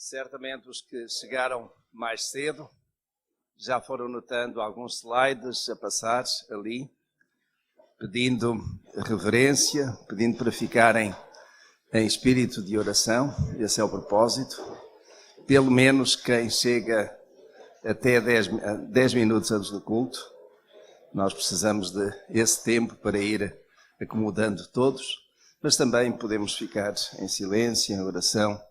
Certamente os que chegaram mais cedo já foram notando alguns slides a passar ali, pedindo reverência, pedindo para ficarem em espírito de oração. Esse é o propósito. Pelo menos quem chega até 10 minutos antes do culto, nós precisamos desse tempo para ir acomodando todos, mas também podemos ficar em silêncio, em oração.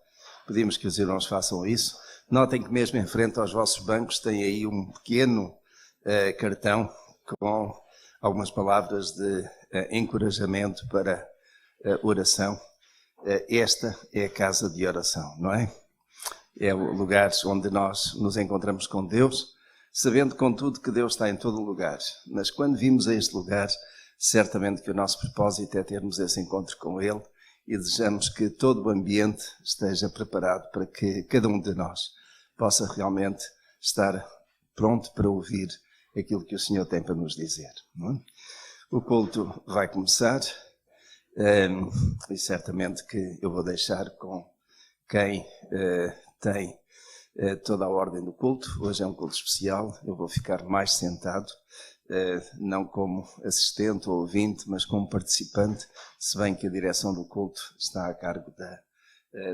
Pedimos que os irmãos façam isso. Notem que mesmo em frente aos vossos bancos tem aí um pequeno cartão com algumas palavras de encorajamento para oração. Esta é a casa de oração, não é? É o lugar onde nós nos encontramos com Deus, sabendo contudo que Deus está em todo lugar. Mas quando vimos a este lugar, certamente que o nosso propósito é termos esse encontro com Ele e desejamos que todo o ambiente esteja preparado para que cada um de nós possa realmente estar pronto para ouvir aquilo que o Senhor tem para nos dizer. Não é? O culto vai começar e certamente que eu vou deixar com quem tem toda a ordem do culto. Hoje é um culto especial, eu vou ficar mais sentado, não como assistente ou ouvinte, mas como participante, se bem que a direção do culto está a cargo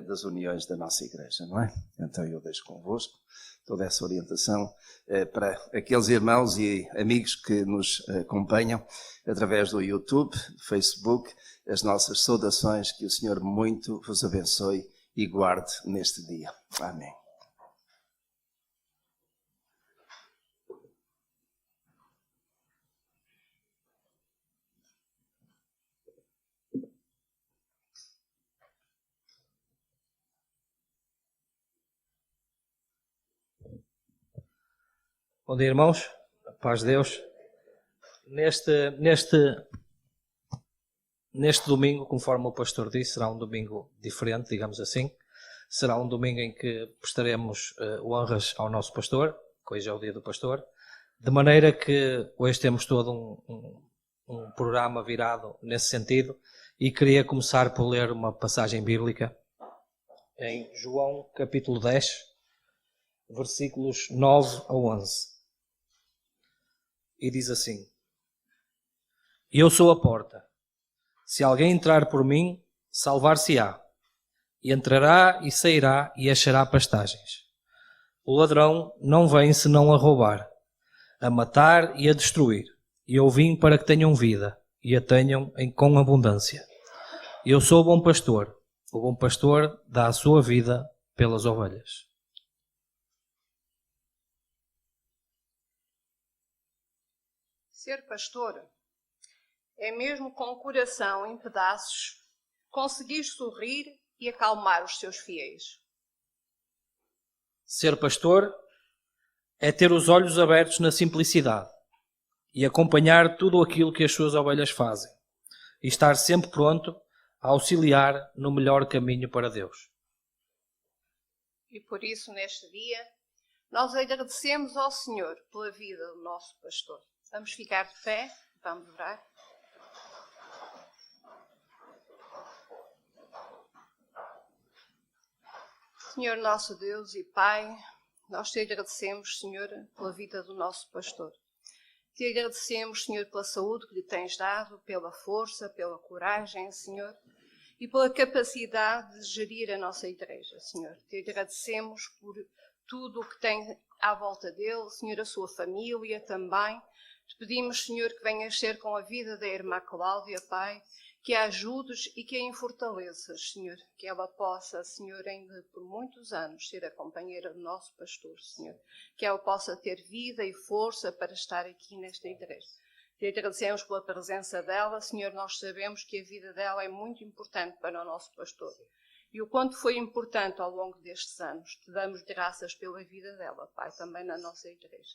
das uniões da nossa igreja, não é? Então eu deixo convosco toda essa orientação para aqueles irmãos e amigos que nos acompanham através do YouTube, Facebook, as nossas saudações, que o Senhor muito vos abençoe e guarde neste dia. Amém. Bom dia, irmãos. A paz de Deus. Neste domingo, conforme o pastor disse, será um domingo diferente, digamos assim. Será um domingo em que prestaremos honras ao nosso pastor, que hoje é o dia do pastor, de maneira que hoje temos todo um programa virado nesse sentido, e queria começar por ler uma passagem bíblica em João capítulo 10, versículos 9 a 11. E diz assim: Eu sou a porta. Se alguém entrar por mim, salvar-se-á. E entrará e sairá e achará pastagens. O ladrão não vem senão a roubar, a matar e a destruir. E eu vim para que tenham vida e a tenham com abundância. Eu sou o bom pastor. O bom pastor dá a sua vida pelas ovelhas. Ser pastor é mesmo com o coração em pedaços conseguir sorrir e acalmar os seus fiéis. Ser pastor é ter os olhos abertos na simplicidade e acompanhar tudo aquilo que as suas ovelhas fazem e estar sempre pronto a auxiliar no melhor caminho para Deus. E por isso, neste dia, nós agradecemos ao Senhor pela vida do nosso pastor. Vamos ficar de pé, vamos orar. Senhor nosso Deus e Pai, nós te agradecemos, Senhor, pela vida do nosso pastor. Te agradecemos, Senhor, pela saúde que lhe tens dado, pela força, pela coragem, Senhor, e pela capacidade de gerir a nossa igreja, Senhor. Te agradecemos por tudo o que tem à volta dele, Senhor, a sua família também. Te pedimos, Senhor, que venhas ser com a vida da irmã Cláudia, Pai, que a ajudes e que a fortaleças, Senhor, que ela possa, Senhor, ainda por muitos anos ser a companheira do nosso pastor, Senhor, que ela possa ter vida e força para estar aqui nesta igreja. Te agradecemos pela presença dela, Senhor, nós sabemos que a vida dela é muito importante para o nosso pastor. E o quanto foi importante ao longo destes anos. Te damos graças pela vida dela, Pai, também na nossa igreja.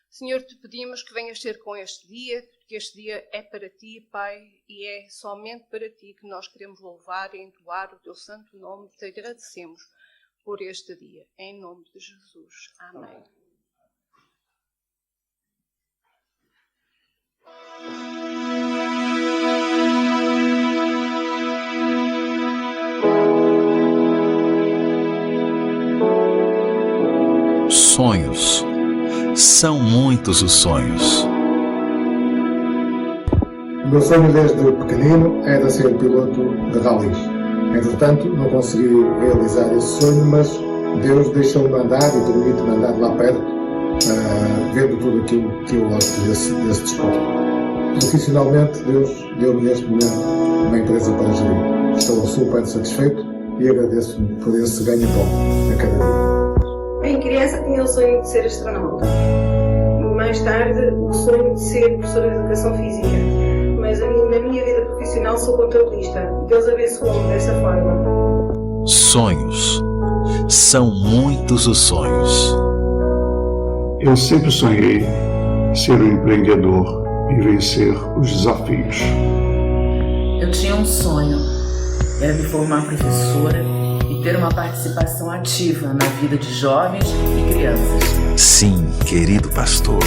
Senhor, te pedimos que venhas ter com este dia, porque este dia é para ti, Pai, e é somente para ti que nós queremos louvar e entoar o teu santo nome. Te agradecemos por este dia. Em nome de Jesus. Amém. São muitos os sonhos. O meu sonho desde pequenino era ser piloto de ralis. Entretanto, não consegui realizar esse sonho, mas Deus deixou-me andar e permite-me andar lá perto, vendo tudo aquilo que eu gosto desse desporto. Profissionalmente, Deus deu-me neste momento uma empresa para gerir. Estou super satisfeito e agradeço-me por esse ganho-pão a cada dia. Em criança tinha o sonho de ser astronauta. Mais tarde, o sonho de ser professora de educação física. Mas na minha vida profissional sou contabilista. Deus abençoou-me dessa forma. Sonhos. São muitos os sonhos. Eu sempre sonhei ser um empreendedor e vencer os desafios. Eu tinha um sonho, era me formar professora e ter uma participação ativa na vida de jovens e crianças. Sim, querido pastor,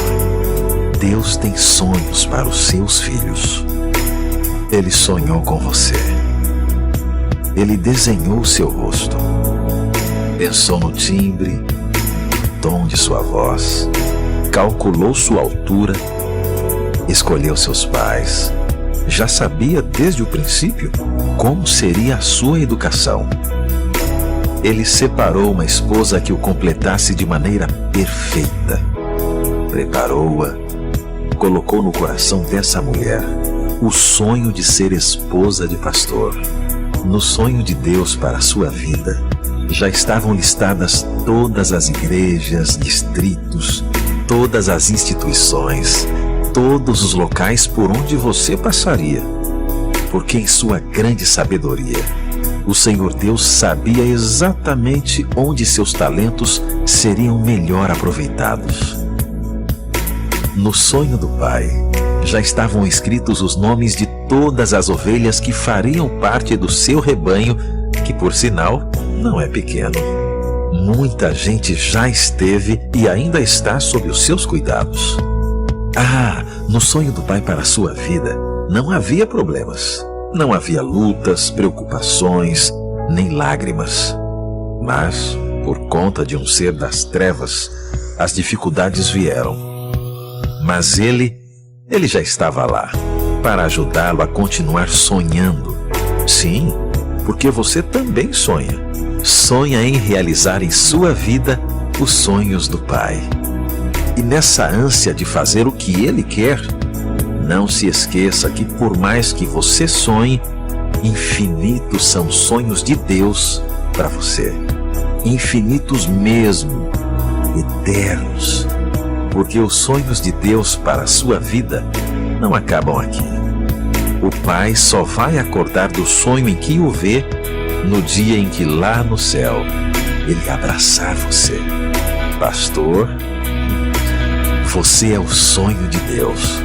Deus tem sonhos para os seus filhos. Ele sonhou com você. Ele desenhou o seu rosto. Pensou no timbre, tom de sua voz, calculou sua altura, escolheu seus pais, já sabia desde o princípio como seria a sua educação. Ele separou uma esposa que o completasse de maneira perfeita. Preparou-a, colocou no coração dessa mulher o sonho de ser esposa de pastor. No sonho de Deus para a sua vida, já estavam listadas todas as igrejas, distritos, todas as instituições, todos os locais por onde você passaria. Porque em sua grande sabedoria, o Senhor Deus sabia exatamente onde seus talentos seriam melhor aproveitados. No sonho do Pai, já estavam escritos os nomes de todas as ovelhas que fariam parte do seu rebanho, que por sinal não é pequeno. Muita gente já esteve e ainda está sob os seus cuidados. No sonho do Pai para a sua vida, não havia problemas, não havia lutas, preocupações, nem lágrimas. Mas, por conta de um ser das trevas, as dificuldades vieram. Mas ele já estava lá, para ajudá-lo a continuar sonhando. Sim, porque você também sonha. Sonha em realizar em sua vida os sonhos do Pai. E nessa ânsia de fazer o que Ele quer, não se esqueça que por mais que você sonhe, infinitos são sonhos de Deus para você. Infinitos mesmo, eternos. Porque os sonhos de Deus para a sua vida não acabam aqui. O Pai só vai acordar do sonho em que o vê no dia em que lá no céu Ele abraçar você. Pastor, você é o sonho de Deus.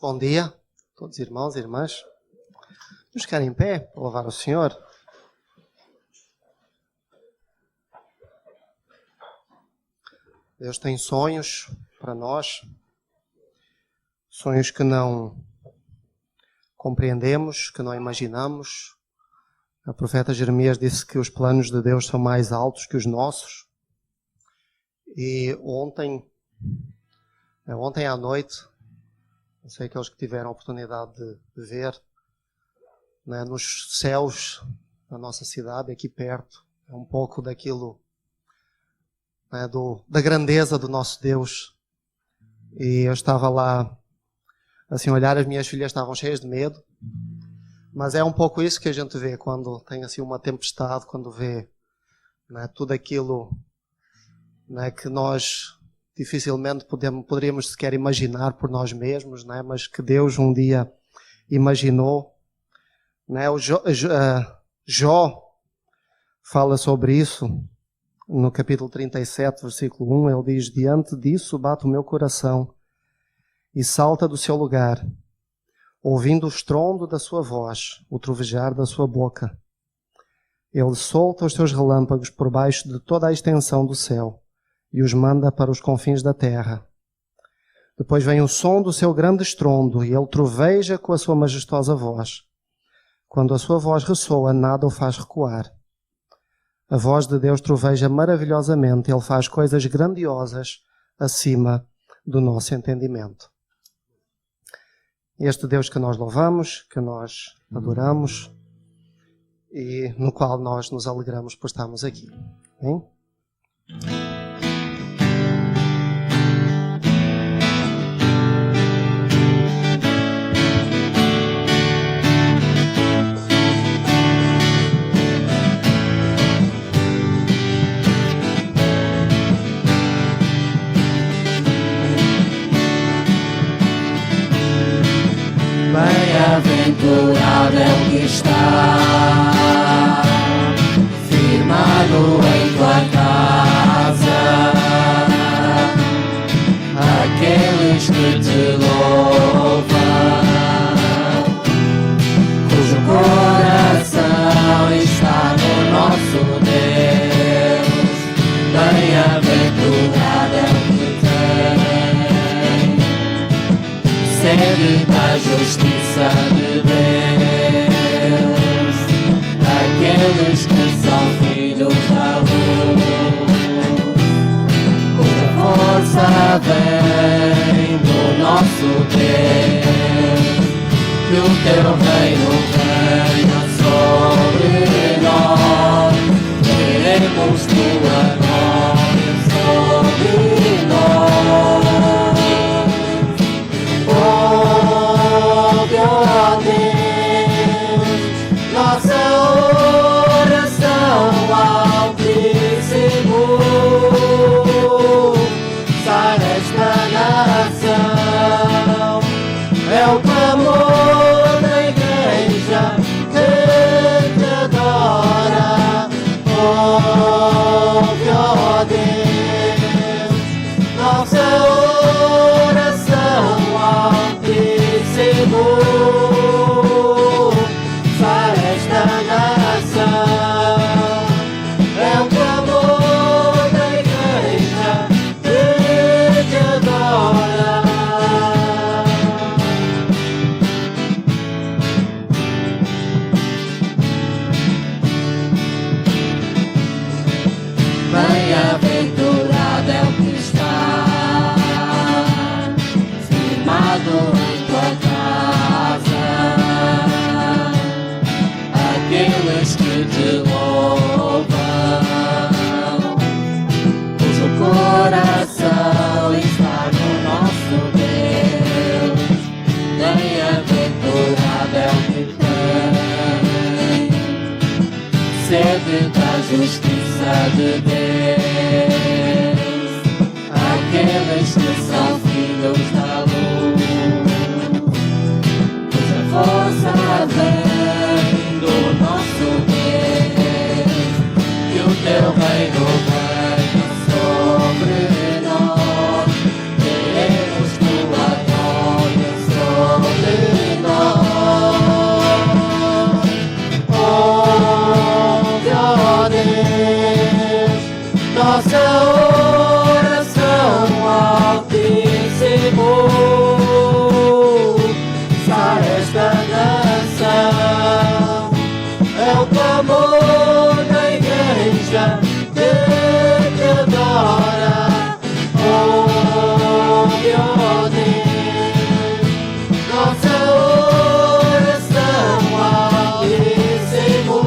Bom dia, todos irmãos e irmãs. Vamos ficar em pé para louvar o Senhor. Deus tem sonhos para nós, sonhos que não compreendemos, que não imaginamos. O profeta Jeremias disse que os planos de Deus são mais altos que os nossos. E ontem à noite, não sei aqueles que tiveram a oportunidade de ver, né, nos céus da nossa cidade, aqui perto, é um pouco daquilo, né, da grandeza do nosso Deus. E eu estava lá, assim, a olhar, as minhas filhas estavam cheias de medo, mas é um pouco isso que a gente vê quando tem assim uma tempestade, quando vê, né, tudo aquilo, né, que nós dificilmente poderíamos sequer imaginar por nós mesmos, né? Mas que Deus um dia imaginou. Né? O Jó fala sobre isso. No capítulo 37, versículo 1, ele diz: diante disso bate o meu coração e salta do seu lugar, ouvindo o estrondo da sua voz, o trovejar da sua boca. Ele solta os seus relâmpagos por baixo de toda a extensão do céu e os manda para os confins da terra. Depois vem o som do seu grande estrondo e ele troveja com a sua majestosa voz. Quando a sua voz ressoa, nada o faz recuar. A voz de Deus troveja maravilhosamente, ele faz coisas grandiosas acima do nosso entendimento. Este Deus que nós louvamos, que nós adoramos e no qual nós nos alegramos por estarmos aqui. Hein? Bem-aventurado é o que está firmado em tua casa, aqueles que te louvam, cujo coração está no nosso Deus. Bem-aventurado é o que tem sede da justiça de Deus, aqueles que são filhos da luz, cuja força vem do nosso Deus. Que o teu reino venha sobre nós, queremos tua glória sobre nós. Ouve, ó Deus, nossa oração altíssimo. Sara esta nação, é o clamor da igreja que te adora. Ouve, ó Deus, nossa oração altíssimo. Para esta nação, é o clamor da igreja que te adora. Bem-aventurado é o que está firmado em tua casa, aqueles que te louvam, cujo coração está no nosso Deus. Bem-aventurado é o que tem sede da justiça de Deus, aqueles que são filhos da luz, cuja força vem do nosso Deus. Que o teu reino venha sobre nós, queremos tua glória sobre nós. Ouve, ó Deus, nossa oração altíssimo. Sara esta nação, é o clamor da igreja que te adora. Ouve, ó Deus, nossa oração altíssimo.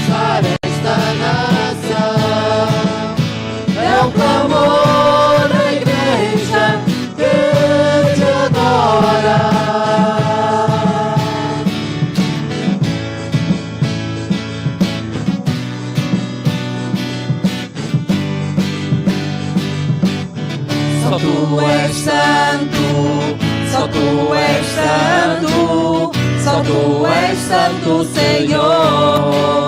Sara esta nação, é o clamor da igreja que te adora. Só tu és santo, só tu és santo, só tu és santo, Senhor.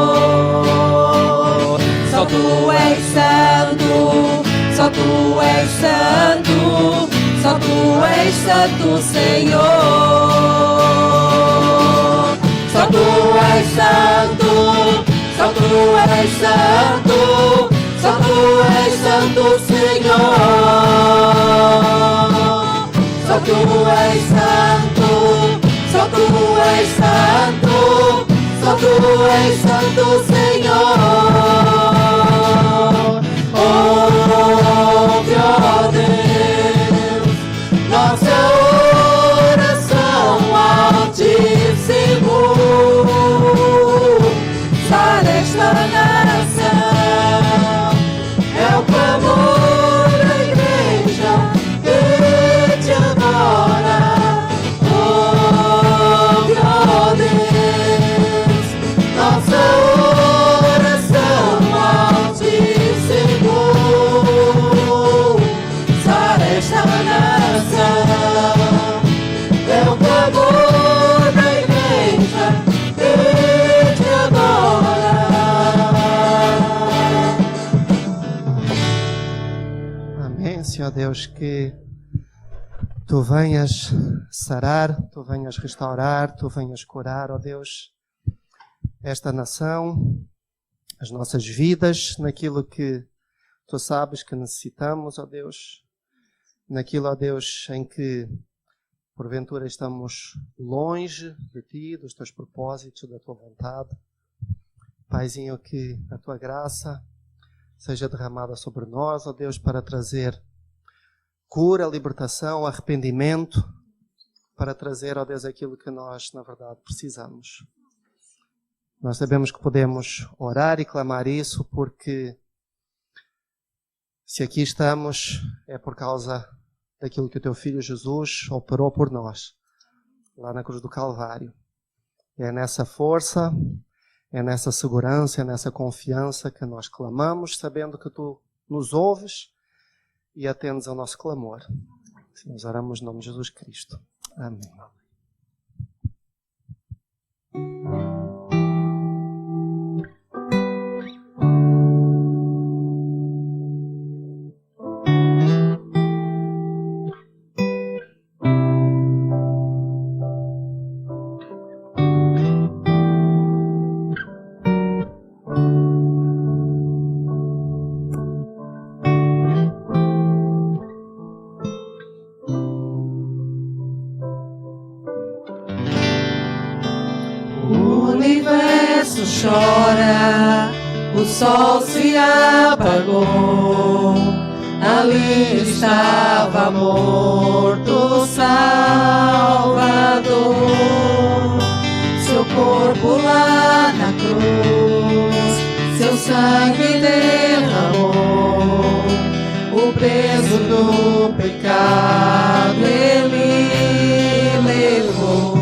tu és santo, só tu és santo, só tu és santo, Senhor. Só tu és santo, só tu és santo, só tu és santo, Senhor. Só tu és santo, só tu és santo, só tu és santo, Senhor. Ouve, ó Deus, nossa oração altíssimo. Sara esta nação, é o clamor da igreja que te adora. Ouve, ó Deus, nossa oração altíssimo. Sara esta nação, é o clamor da igreja que te adora. Amém, Senhor Deus, que Tu venhas sarar, Tu venhas restaurar, Tu venhas curar, ó Deus, esta nação, as nossas vidas, naquilo que Tu sabes que necessitamos, ó Deus, naquilo, ó Deus, em que porventura estamos longe de Ti, dos Teus propósitos, da Tua vontade. Paizinho, que a Tua graça seja derramada sobre nós, ó Deus, para trazer cura, libertação, arrependimento, para trazer, ó Deus, aquilo que nós, na verdade, precisamos. Nós sabemos que podemos orar e clamar isso, porque se aqui estamos é por causa daquilo que o Teu Filho Jesus operou por nós, lá na cruz do Calvário. É nessa força, é nessa segurança, é nessa confiança que nós clamamos, sabendo que Tu nos ouves e atendes ao nosso clamor. Assim nós oramos no nome de Jesus Cristo. Amém. Chora, o sol se apagou, ali estava morto o Salvador. Seu corpo lá na cruz, seu sangue derramou, o peso do pecado ele levou.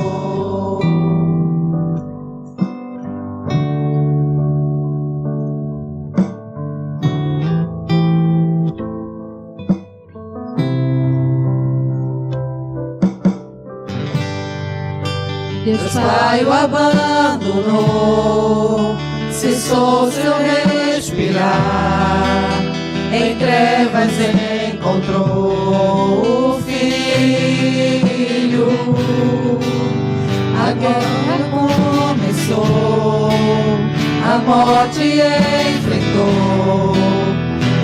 Deus Pai o abandonou, cessou seu respirar, em trevas encontrou o Filho. A guerra começou, a morte enfrentou,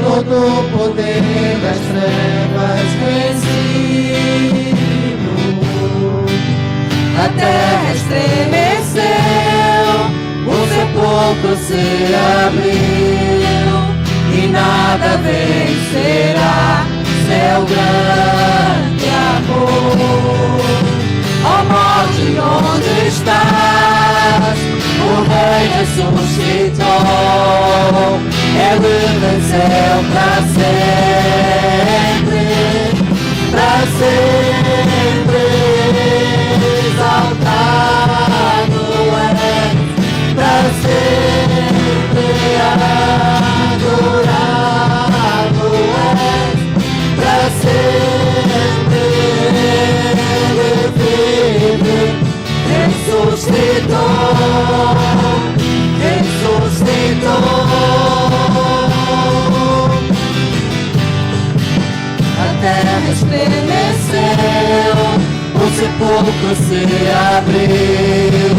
todo o poder das trevas vencido. A terra estremeceu, o sepulcro se abriu, e nada vencerá seu grande amor. Ó morte, onde estás? O Rei ressuscitou, ele venceu pra sempre, pra sempre. Exaltado és, pra sempre adorado és, pra sempre ele vive, ressuscitou, ressuscitou. sepulcro se abriu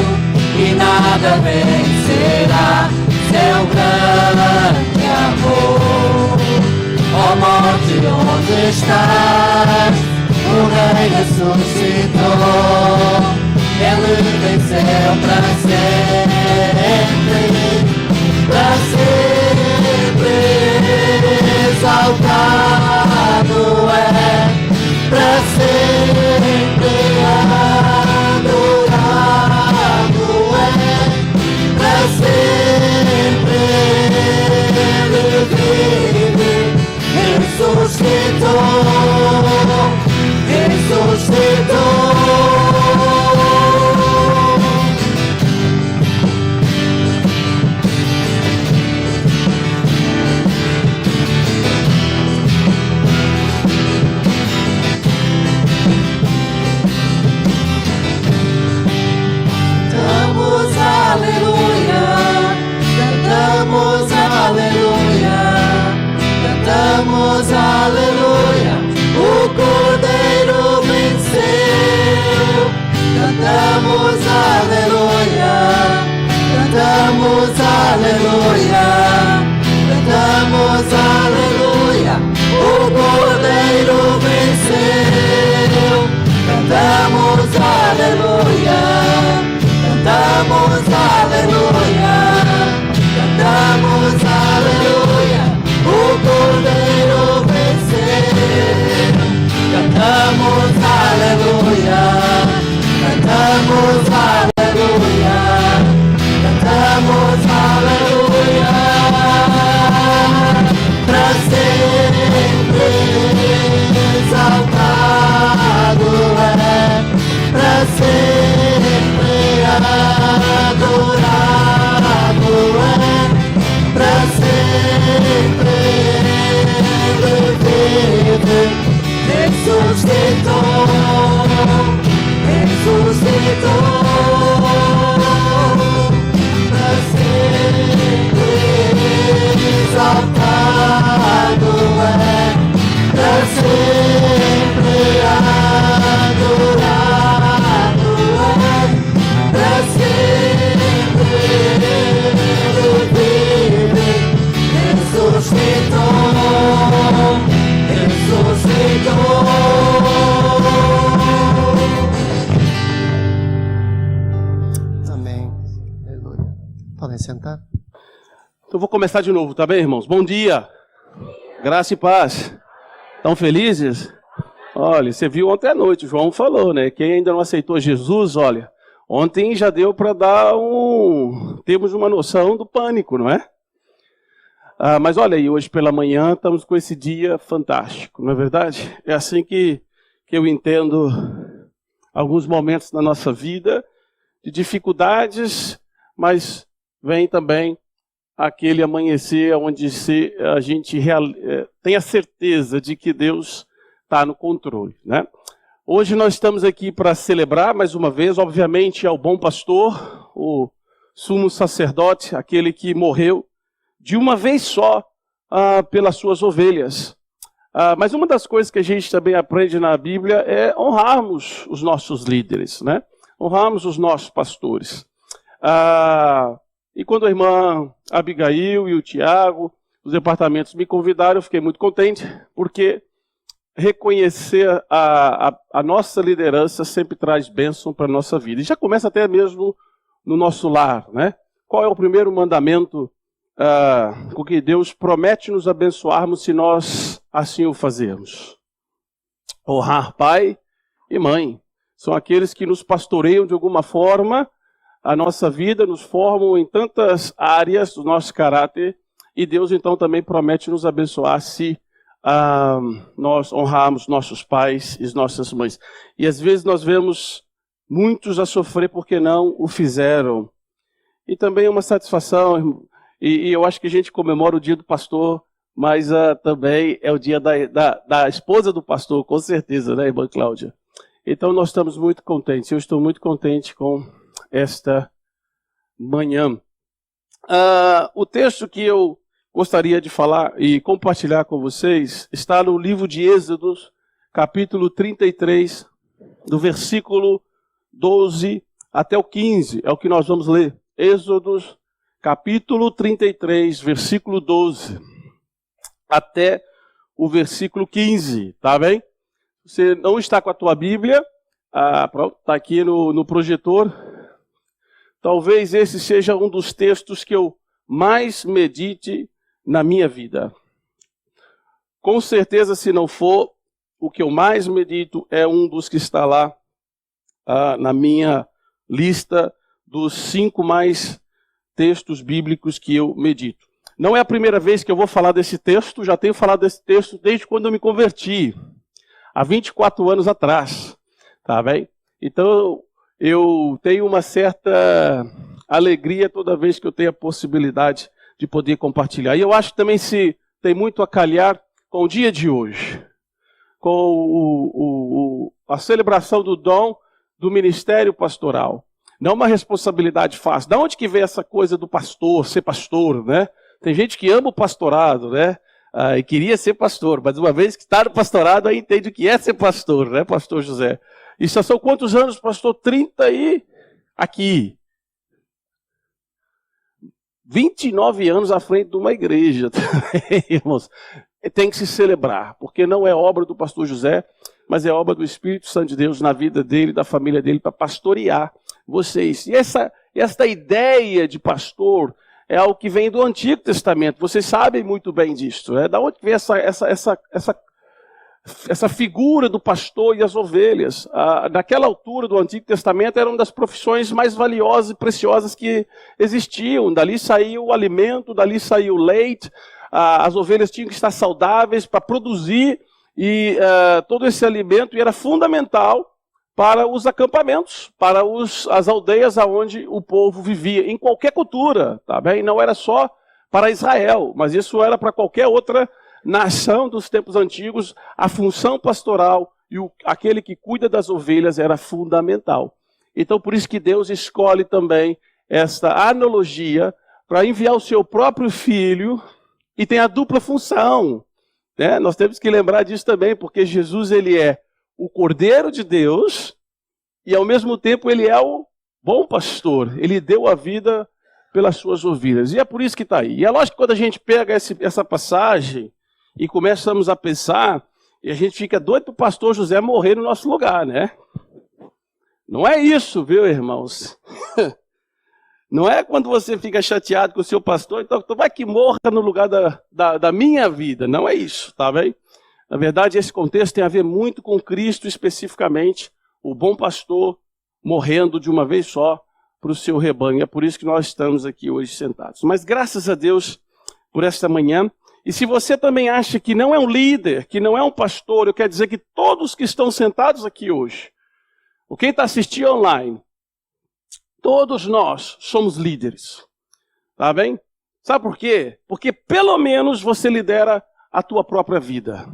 e nada vencerá seu grande amor. Ó morte, onde estás? O Rei ressuscitou, Ele venceu para sempre exaltado é, para sempre adorado é, para sempre Ele vive, ressuscitou, ressuscitou. Cantamos aleluia, o Cordeiro venceu. Cantamos aleluia, cantamos aleluia, cantamos aleluia, o Cordeiro venceu. Cantamos aleluia, cantamos aleluia, cantamos aleluia, o Cordeiro venceu. Cantamos aleluia, cantamos aleluia, cantamos aleluia, pra sempre exaltado é, pra sempre adorado é, pra sempre Ele vive, ressuscitou, ressuscitou, pra sempre exaltado é, pra sempre adorado é, pra sempre Ele vive, ressuscitou, ressuscitou. Amém. Aleluia. Podem sentar. Então vou começar de novo, tá bem, irmãos? Bom dia. Graça e paz. Estão felizes? Olha, você viu ontem à noite, o João falou, né? Quem ainda não aceitou Jesus, olha, ontem já deu para dar temos uma noção do pânico, não é? Mas olha aí, hoje pela manhã estamos com esse dia fantástico, não é verdade? É assim que eu entendo alguns momentos da nossa vida, de dificuldades, mas vem também aquele amanhecer onde a gente tem a certeza de que Deus está no controle, né? Hoje nós estamos aqui para celebrar mais uma vez, obviamente, ao bom pastor, o sumo sacerdote, aquele que morreu de uma vez só pelas suas ovelhas. Mas uma das coisas que a gente também aprende na Bíblia é honrarmos os nossos líderes, né? Honrarmos os nossos pastores. E quando a irmã Abigail e o Tiago, os departamentos, me convidaram, eu fiquei muito contente, porque reconhecer a nossa liderança sempre traz bênção para a nossa vida. E já começa até mesmo no nosso lar, né? Qual é o primeiro mandamento com que Deus promete nos abençoarmos se nós assim o fazermos? Honrar pai e mãe. São aqueles que nos pastoreiam de alguma forma a nossa vida, nos formam em tantas áreas do nosso caráter, e Deus então também promete nos abençoar se nós honrarmos nossos pais e nossas mães. E às vezes nós vemos muitos a sofrer porque não o fizeram. E também é uma satisfação, e eu acho que a gente comemora o dia do pastor, mas também é o dia da esposa do pastor, com certeza, né, irmã Cláudia? Então nós estamos muito contentes, eu estou muito contente com esta manhã. O texto que eu gostaria de falar e compartilhar com vocês está no livro de Êxodo, capítulo 33, do versículo 12 até o 15. É o que nós vamos ler. Êxodo, capítulo 33, versículo 12, até o versículo 15, tá bem? Você não está com a tua Bíblia, pronto, está aqui no projetor. Talvez esse seja um dos textos que eu mais medite na minha vida. Com certeza, se não for, o que eu mais medito é um dos que está lá na minha lista dos 5 mais textos bíblicos que eu medito. Não é a primeira vez que eu vou falar desse texto, já tenho falado desse texto desde quando eu me converti, há 24 anos atrás, tá bem? Então, eu tenho uma certa alegria toda vez que eu tenho a possibilidade de poder compartilhar. E eu acho que também se tem muito a calhar com o dia de hoje, com a celebração do dom do ministério pastoral. Não é uma responsabilidade fácil. Da onde que vem essa coisa do pastor, ser pastor, né? Tem gente que ama o pastorado, né? E queria ser pastor, mas uma vez que está no pastorado, aí entende o que é ser pastor, né, pastor José? E já são quantos anos, pastor? 30 e aqui. 29 anos à frente de uma igreja, irmãos. Tem que se celebrar, porque não é obra do pastor José, mas é obra do Espírito Santo de Deus na vida dele, da família dele, para pastorear vocês. E essa ideia de pastor é algo que vem do Antigo Testamento. Vocês sabem muito bem disso, né? Da onde vem essa figura do pastor e as ovelhas? Naquela altura do Antigo Testamento era uma das profissões mais valiosas e preciosas que existiam. Dali saiu o alimento, dali saiu o leite. As ovelhas tinham que estar saudáveis para produzir e todo esse alimento era fundamental para os acampamentos, para as aldeias onde o povo vivia, em qualquer cultura, tá bem? Não era só para Israel, mas isso era para qualquer outra nação dos tempos antigos. A função pastoral e aquele que cuida das ovelhas era fundamental. Então, por isso que Deus escolhe também esta analogia para enviar o seu próprio filho, e tem a dupla função, né? Nós temos que lembrar disso também, porque Jesus ele é o Cordeiro de Deus e ao mesmo tempo ele é o bom pastor. Ele deu a vida pelas suas ovelhas. E é por isso que está aí. E é lógico que quando a gente pega essa passagem e começamos a pensar, e a gente fica doido para o pastor José morrer no nosso lugar, né? Não é isso, viu, irmãos? Não é quando você fica chateado com o seu pastor, então vai que morra no lugar da minha vida. Não é isso, tá bem? Na verdade, esse contexto tem a ver muito com Cristo especificamente, o bom pastor morrendo de uma vez só para o seu rebanho. É por isso que nós estamos aqui hoje sentados. Mas graças a Deus por esta manhã. E se você também acha que não é um líder, que não é um pastor, eu quero dizer que todos que estão sentados aqui hoje, ou quem está assistindo online, todos nós somos líderes, tá bem? Sabe por quê? Porque pelo menos você lidera a tua própria vida.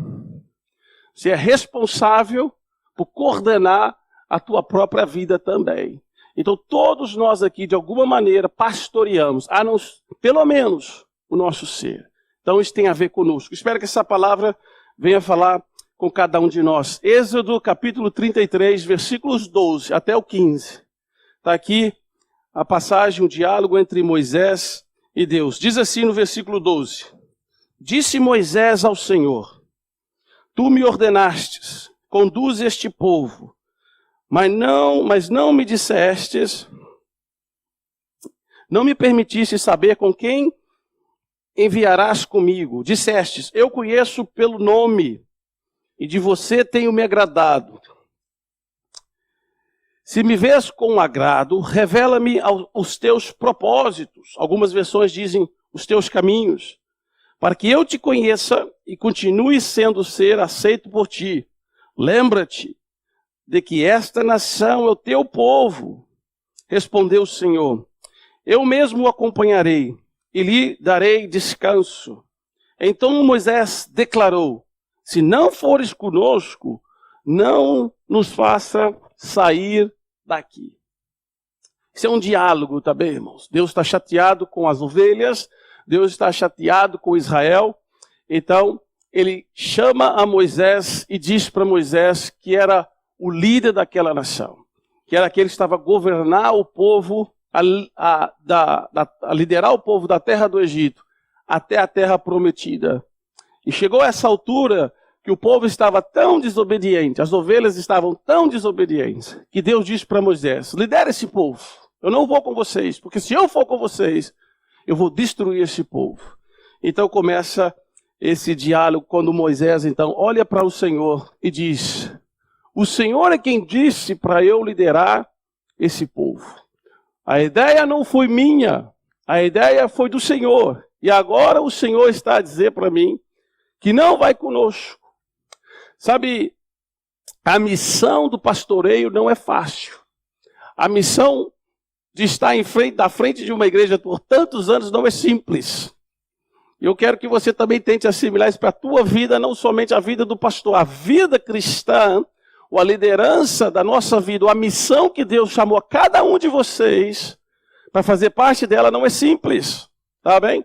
Você é responsável por coordenar a tua própria vida também. Então todos nós aqui, de alguma maneira, pastoreamos, pelo menos, o nosso ser. Então isso tem a ver conosco. Espero que essa palavra venha falar com cada um de nós. Êxodo capítulo 33, versículos 12 até o 15. Está aqui a passagem, o diálogo entre Moisés e Deus. Diz assim no versículo 12. Disse Moisés ao Senhor, tu me ordenastes, conduz este povo, mas não me dissestes, não me permitiste saber com quem enviarás comigo. Dissestes, eu conheço pelo nome, e de você tenho me agradado. Se me vês com agrado, revela-me os teus propósitos. Algumas versões dizem os teus caminhos, para que eu te conheça e continue sendo ser aceito por ti. Lembra-te de que esta nação é o teu povo. Respondeu o Senhor, eu mesmo o acompanharei e lhe darei descanso. Então Moisés declarou, se não fores conosco, não nos faça sair daqui. Isso é um diálogo, tá bem, irmãos? Deus está chateado com as ovelhas, Deus está chateado com Israel. Então, ele chama a Moisés e diz para Moisés que era o líder daquela nação. que era aquele que estava a governar o povo, a liderar o povo da terra do Egito até a terra prometida. E chegou a essa altura que o povo estava tão desobediente, as ovelhas estavam tão desobedientes, que Deus disse para Moisés: lidera esse povo, eu não vou com vocês, porque se eu for com vocês, eu vou destruir esse povo. Então começa esse diálogo, quando Moisés então olha para o Senhor e diz: o Senhor é quem disse para eu liderar esse povo. A ideia não foi minha, a ideia foi do Senhor. E agora o Senhor está a dizer para mim que não vai conosco. Sabe, a missão do pastoreio não é fácil. A missão de estar da frente de uma igreja por tantos anos não é simples. E eu quero que você também tente assimilar isso para a tua vida, não somente a vida do pastor. A vida cristã, ou a liderança da nossa vida, ou a missão que Deus chamou a cada um de vocês para fazer parte dela não é simples. Tá bem?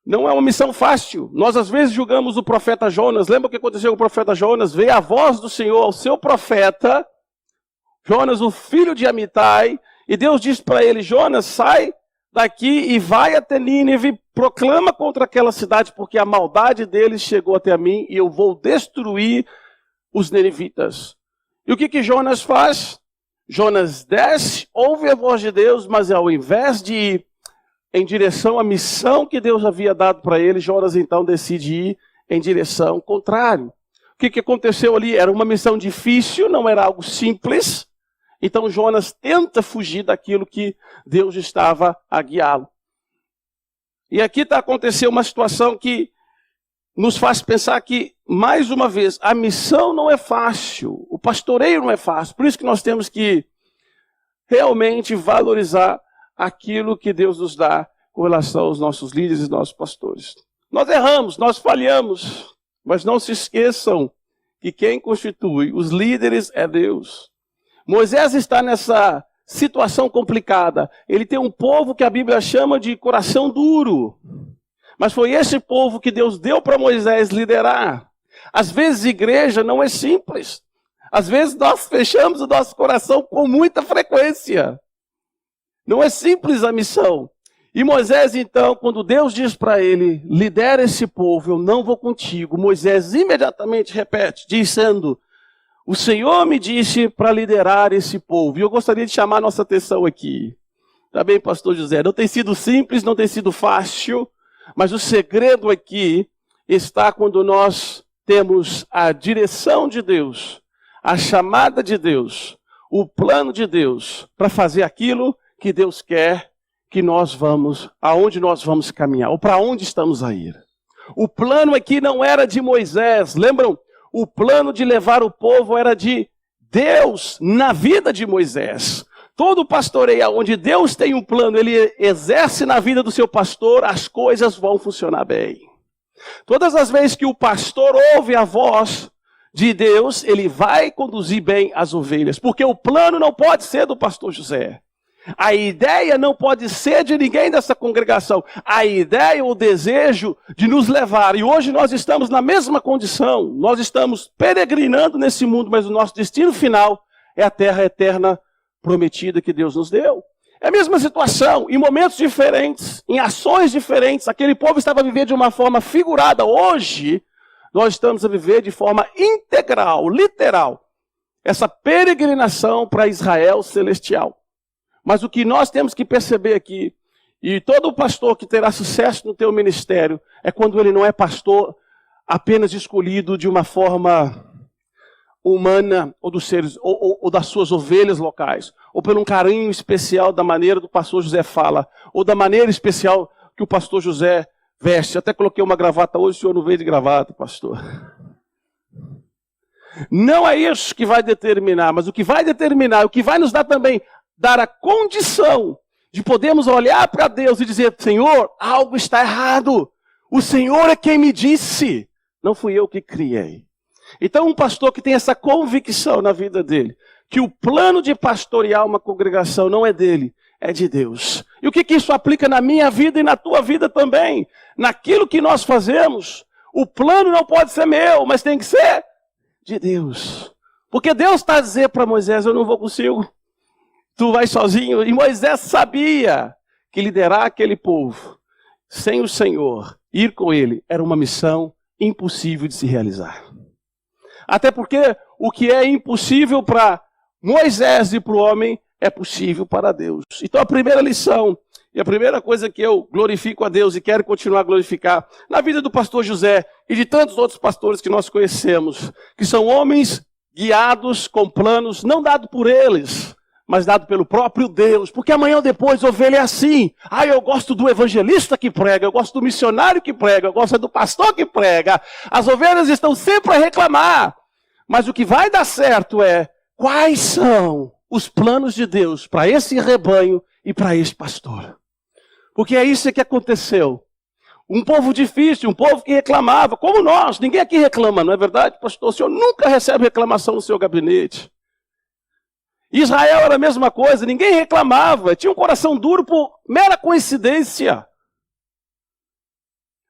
Não é uma missão fácil. Nós às vezes julgamos o profeta Jonas. Lembra o que aconteceu com o profeta Jonas? Veio a voz do Senhor ao seu profeta, Jonas, o filho de Amitai, e Deus disse para ele: Jonas, sai daqui e vai até Nínive, proclama contra aquela cidade, porque a maldade deles chegou até a mim e eu vou destruir os ninivitas. E o que Jonas faz? Jonas desce, ouve a voz de Deus, mas ao invés de ir em direção à missão que Deus havia dado para ele, Jonas então decide ir em direção contrária. O que aconteceu ali? Era uma missão difícil, não era algo simples. Então Jonas tenta fugir daquilo que Deus estava a guiá-lo. E aqui está acontecendo uma situação que nos faz pensar que, mais uma vez, a missão não é fácil, o pastoreio não é fácil. Por isso que nós temos que realmente valorizar aquilo que Deus nos dá com relação aos nossos líderes e nossos pastores. Nós erramos, nós falhamos, mas não se esqueçam que quem constitui os líderes é Deus. Moisés está nessa situação complicada. Ele tem um povo que a Bíblia chama de coração duro. Mas foi esse povo que Deus deu para Moisés liderar. Às vezes, igreja não é simples. Às vezes, nós fechamos o nosso coração com muita frequência. Não é simples a missão. E Moisés, então, quando Deus diz para ele: lidera esse povo, eu não vou contigo, Moisés imediatamente repete, dizendo: o Senhor me disse para liderar esse povo. E eu gostaria de chamar a nossa atenção aqui. Tá bem, pastor José? Não tem sido simples, não tem sido fácil, mas o segredo aqui está quando nós temos a direção de Deus, a chamada de Deus, o plano de Deus para fazer aquilo que Deus quer que nós vamos, aonde nós vamos caminhar, ou para onde estamos a ir. O plano aqui não era de Moisés, lembram? O plano de levar o povo era de Deus na vida de Moisés. Todo pastoreio onde Deus tem um plano, ele exerce na vida do seu pastor, as coisas vão funcionar bem. Todas as vezes que o pastor ouve a voz de Deus, ele vai conduzir bem as ovelhas, porque o plano não pode ser do pastor José. A ideia não pode ser de ninguém dessa congregação. A ideia, o desejo de nos levar. E hoje nós estamos na mesma condição. Nós estamos peregrinando nesse mundo, mas o nosso destino final é a terra eterna prometida que Deus nos deu. É a mesma situação, em momentos diferentes, em ações diferentes. Aquele povo estava a viver de uma forma figurada. Hoje, nós estamos a viver de forma integral, literal. Essa peregrinação para Israel celestial. Mas o que nós temos que perceber aqui, e todo pastor que terá sucesso no teu ministério, é quando ele não é pastor apenas escolhido de uma forma humana, ou dos seres, ou das suas ovelhas locais, ou por um carinho especial da maneira do pastor José fala, ou da maneira especial que o pastor José veste. Até coloquei uma gravata hoje, o senhor não veio de gravata, pastor. Não é isso que vai determinar, mas o que vai determinar, o que vai nos dar também, dar a condição de podermos olhar para Deus e dizer: Senhor, algo está errado. O Senhor é quem me disse. Não fui eu que criei. Então um pastor que tem essa convicção na vida dele, que o plano de pastorear uma congregação não é dele, é de Deus. E o que isso aplica na minha vida e na tua vida também? Naquilo que nós fazemos, o plano não pode ser meu, mas tem que ser de Deus. Porque Deus está a dizer para Moisés: eu não vou consigo. tu vai sozinho. E Moisés sabia que liderar aquele povo sem o Senhor, ir com ele, era uma missão impossível de se realizar. Até porque o que é impossível para Moisés e para o homem é possível para Deus. Então a primeira lição, e a primeira coisa que eu glorifico a Deus e quero continuar a glorificar na vida do pastor José e de tantos outros pastores que nós conhecemos, que são homens guiados com planos não dados por eles, mas dado pelo próprio Deus. Porque amanhã ou depois ovelha é assim. Eu gosto do evangelista que prega, eu gosto do missionário que prega, eu gosto do pastor que prega. As ovelhas estão sempre a reclamar. Mas o que vai dar certo é quais são os planos de Deus para esse rebanho e para esse pastor. Porque é isso que aconteceu. Um povo difícil, um povo que reclamava, como nós. Ninguém aqui reclama, não é verdade, pastor? O senhor nunca recebe reclamação no seu gabinete. Israel era a mesma coisa, ninguém reclamava, tinha um coração duro por mera coincidência.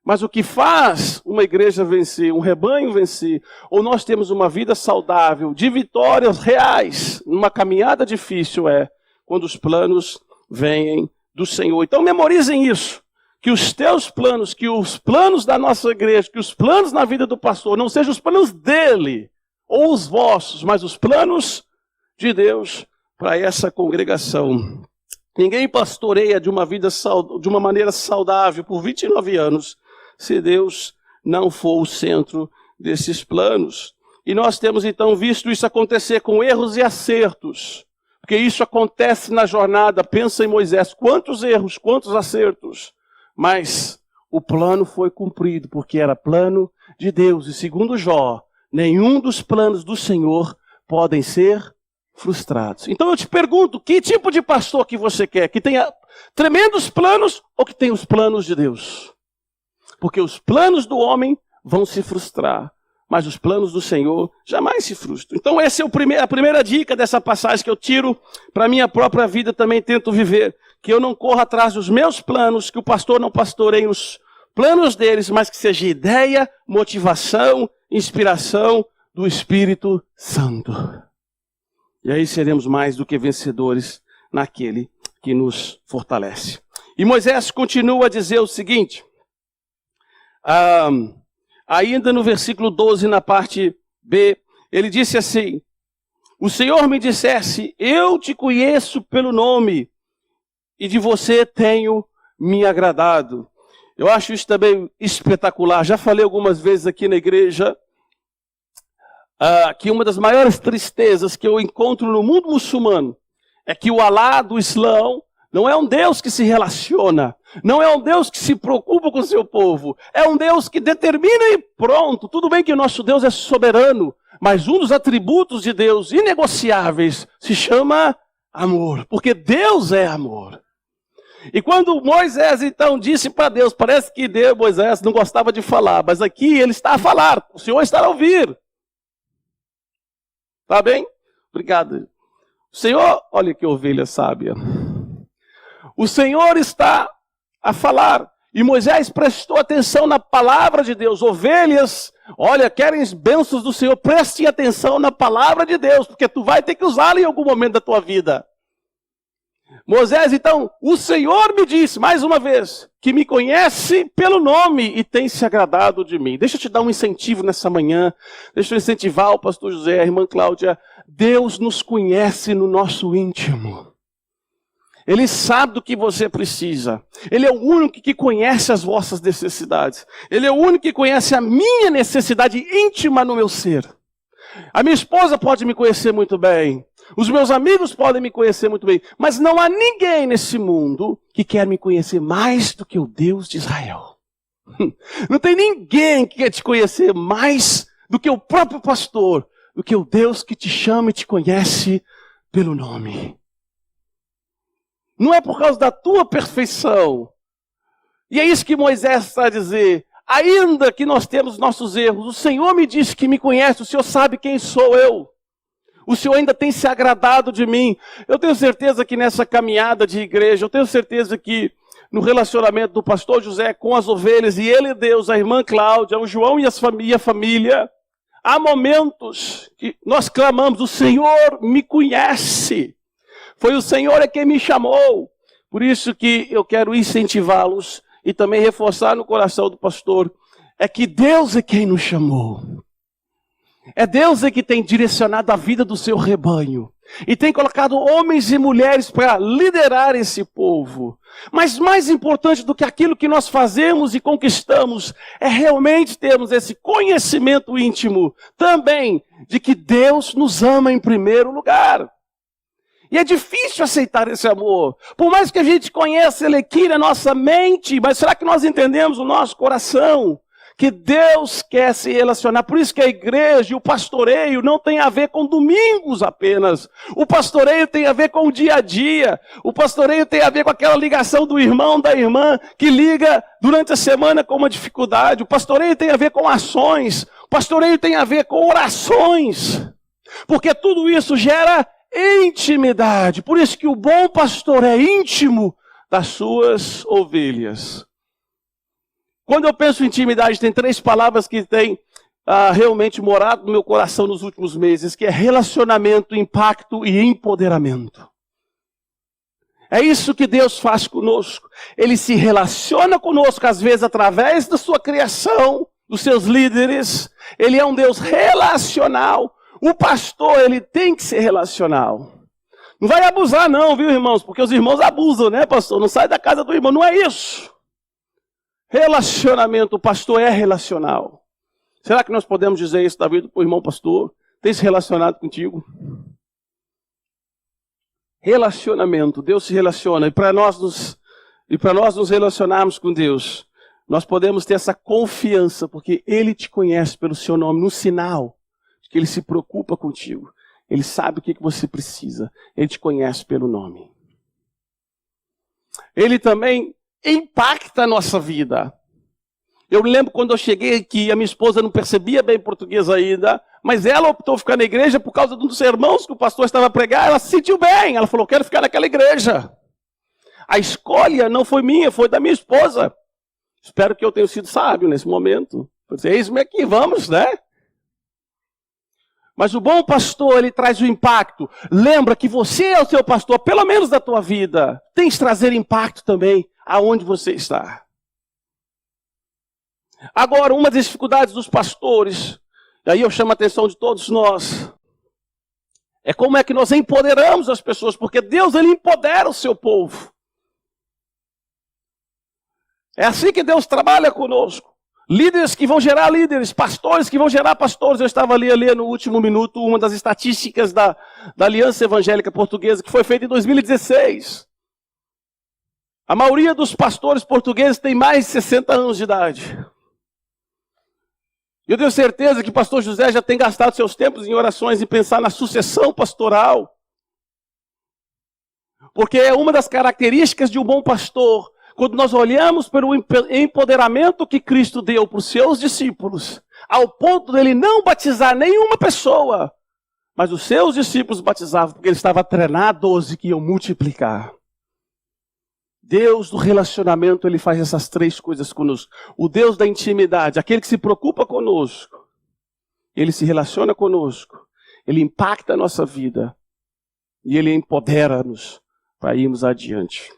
Mas o que faz uma igreja vencer, um rebanho vencer, ou nós temos uma vida saudável, de vitórias reais, numa caminhada difícil, é quando os planos vêm do Senhor. Então memorizem isso, que os teus planos, que os planos da nossa igreja, que os planos na vida do pastor, não sejam os planos dele, ou os vossos, mas os planos de Deus para essa congregação. Ninguém pastoreia de uma maneira saudável por 29 anos, se Deus não for o centro desses planos. E nós temos então visto isso acontecer com erros e acertos, porque isso acontece na jornada. Pensa em Moisés, quantos erros, quantos acertos, mas o plano foi cumprido, porque era plano de Deus. E segundo Jó, nenhum dos planos do Senhor podem ser frustrados. Então eu te pergunto, que tipo de pastor que você quer? Que tenha tremendos planos ou que tenha os planos de Deus? Porque os planos do homem vão se frustrar, mas os planos do Senhor jamais se frustram. Então essa é a primeira dica dessa passagem que eu tiro para a minha própria vida, também tento viver. Que eu não corra atrás dos meus planos, que o pastor não pastoreie os planos deles, mas que seja ideia, motivação, inspiração do Espírito Santo. E aí seremos mais do que vencedores naquele que nos fortalece. E Moisés continua a dizer o seguinte, ainda no versículo 12, na parte B, ele disse assim: o Senhor me dissesse, eu te conheço pelo nome, e de você tenho me agradado. Eu acho isso também espetacular. Já falei algumas vezes aqui na igreja, que uma das maiores tristezas que eu encontro no mundo muçulmano é que o Alá do Islã não é um Deus que se relaciona, não é um Deus que se preocupa com o seu povo, é um Deus que determina e pronto. Tudo bem que o nosso Deus é soberano, mas um dos atributos de Deus inegociáveis se chama amor, porque Deus é amor. E quando Moisés então disse para Deus, parece que Moisés não gostava de falar, mas aqui ele está a falar, o Senhor está a ouvir. Tá bem? Obrigado. O Senhor, olha que ovelha sábia. O Senhor está a falar. E Moisés prestou atenção na palavra de Deus. Ovelhas, olha, querem bênçãos do Senhor, prestem atenção na palavra de Deus, porque tu vai ter que usá-la em algum momento da tua vida. Moisés, então, o Senhor me disse, mais uma vez, que me conhece pelo nome e tem se agradado de mim. Deixa eu te dar um incentivo nessa manhã, deixa eu incentivar o pastor José, a irmã Cláudia. Deus nos conhece no nosso íntimo. Ele sabe do que você precisa. Ele é o único que conhece as vossas necessidades. Ele é o único que conhece a minha necessidade íntima no meu ser. A minha esposa pode me conhecer muito bem. Os meus amigos podem me conhecer muito bem. Mas não há ninguém nesse mundo que quer me conhecer mais do que o Deus de Israel. Não tem ninguém que quer te conhecer mais do que o próprio pastor, do que o Deus que te chama e te conhece pelo nome. Não é por causa da tua perfeição. E é isso que Moisés está a dizer. Ainda que nós temos nossos erros, o Senhor me disse que me conhece, o Senhor sabe quem sou eu. O Senhor ainda tem se agradado de mim. Eu tenho certeza que nessa caminhada de igreja, eu tenho certeza que no relacionamento do pastor José com as ovelhas, e ele e Deus, a irmã Cláudia, o João e a família, há momentos que nós clamamos, o Senhor me conhece. Foi o Senhor quem me chamou. Por isso que eu quero incentivá-los e também reforçar no coração do pastor, é que Deus é quem nos chamou. É Deus que tem direcionado a vida do seu rebanho. E tem colocado homens e mulheres para liderar esse povo. Mas mais importante do que aquilo que nós fazemos e conquistamos, é realmente termos esse conhecimento íntimo também de que Deus nos ama em primeiro lugar. E é difícil aceitar esse amor. Por mais que a gente conheça ele aqui na nossa mente, mas será que nós entendemos o nosso coração? Que Deus quer se relacionar. Por isso que a igreja e o pastoreio não tem a ver com domingos apenas. O pastoreio tem a ver com o dia a dia. O pastoreio tem a ver com aquela ligação do irmão, da irmã, que liga durante a semana com uma dificuldade. O pastoreio tem a ver com ações. O pastoreio tem a ver com orações. Porque tudo isso gera intimidade. Por isso que o bom pastor é íntimo das suas ovelhas. Quando eu penso em intimidade, tem 3 palavras que têm realmente morado no meu coração nos últimos meses, que é relacionamento, impacto e empoderamento. É isso que Deus faz conosco. Ele se relaciona conosco, às vezes através da sua criação, dos seus líderes. Ele é um Deus relacional. O pastor, ele tem que ser relacional. Não vai abusar não, viu, irmãos? Porque os irmãos abusam, né, pastor? Não sai da casa do irmão, não é isso. Relacionamento, o pastor é relacional. Será que nós podemos dizer isso, Davi, para o irmão pastor? Tem se relacionado contigo? Relacionamento, Deus se relaciona. E para nós nos relacionarmos com Deus, nós podemos ter essa confiança, porque Ele te conhece pelo seu nome, no sinal de que Ele se preocupa contigo. Ele sabe o que você precisa. Ele te conhece pelo nome. Ele também impacta a nossa vida. Eu me lembro quando eu cheguei aqui, a minha esposa não percebia bem português ainda, mas ela optou ficar na igreja por causa de um dos sermões que o pastor estava a pregar. Ela se sentiu bem, ela falou, quero ficar naquela igreja. A escolha não foi minha, foi da minha esposa. Espero que eu tenha sido sábio nesse momento. Eis-me aqui, vamos, né? Mas o bom pastor, ele traz o impacto. Lembra que você é o seu pastor, pelo menos da tua vida. Tem que trazer impacto também aonde você está. Agora, uma das dificuldades dos pastores, e aí eu chamo a atenção de todos nós, é como é que nós empoderamos as pessoas, porque Deus, ele empodera o seu povo. É assim que Deus trabalha conosco. Líderes que vão gerar líderes, pastores que vão gerar pastores. Eu estava ali no último minuto uma das estatísticas da Aliança Evangélica Portuguesa, que foi feita em 2016. A maioria dos pastores portugueses tem mais de 60 anos de idade. Eu tenho certeza que o pastor José já tem gastado seus tempos em orações, em pensar na sucessão pastoral. Porque é uma das características de um bom pastor. Quando nós olhamos pelo empoderamento que Cristo deu para os seus discípulos, ao ponto dele não batizar nenhuma pessoa, mas os seus discípulos batizavam, porque ele estava treinado 12 que iam multiplicar. Deus do relacionamento, ele faz essas 3 coisas conosco. O Deus da intimidade, aquele que se preocupa conosco, ele se relaciona conosco, ele impacta a nossa vida e ele empodera-nos para irmos adiante.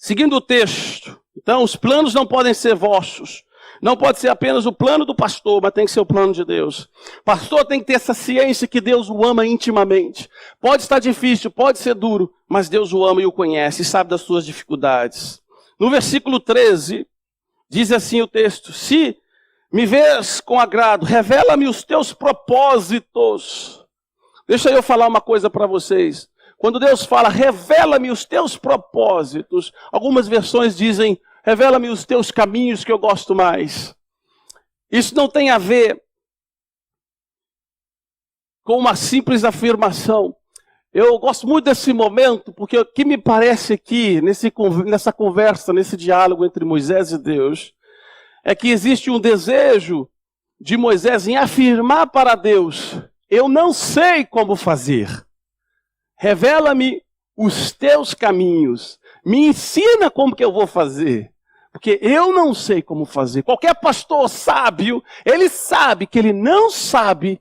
Seguindo o texto, então os planos não podem ser vossos. Não pode ser apenas o plano do pastor, mas tem que ser o plano de Deus. O pastor tem que ter essa ciência que Deus o ama intimamente. Pode estar difícil, pode ser duro, mas Deus o ama e o conhece e sabe das suas dificuldades. No versículo 13, diz assim o texto: se me vês com agrado, revela-me os teus propósitos. Deixa eu falar uma coisa para vocês. Quando Deus fala, revela-me os teus propósitos, algumas versões dizem, revela-me os teus caminhos que eu gosto mais. Isso não tem a ver com uma simples afirmação. Eu gosto muito desse momento, porque o que me parece aqui, nessa conversa, nesse diálogo entre Moisés e Deus, é que existe um desejo de Moisés em afirmar para Deus, eu não sei como fazer. Revela-me os teus caminhos. Me ensina como que eu vou fazer. Porque eu não sei como fazer. Qualquer pastor sábio, ele sabe que ele não sabe.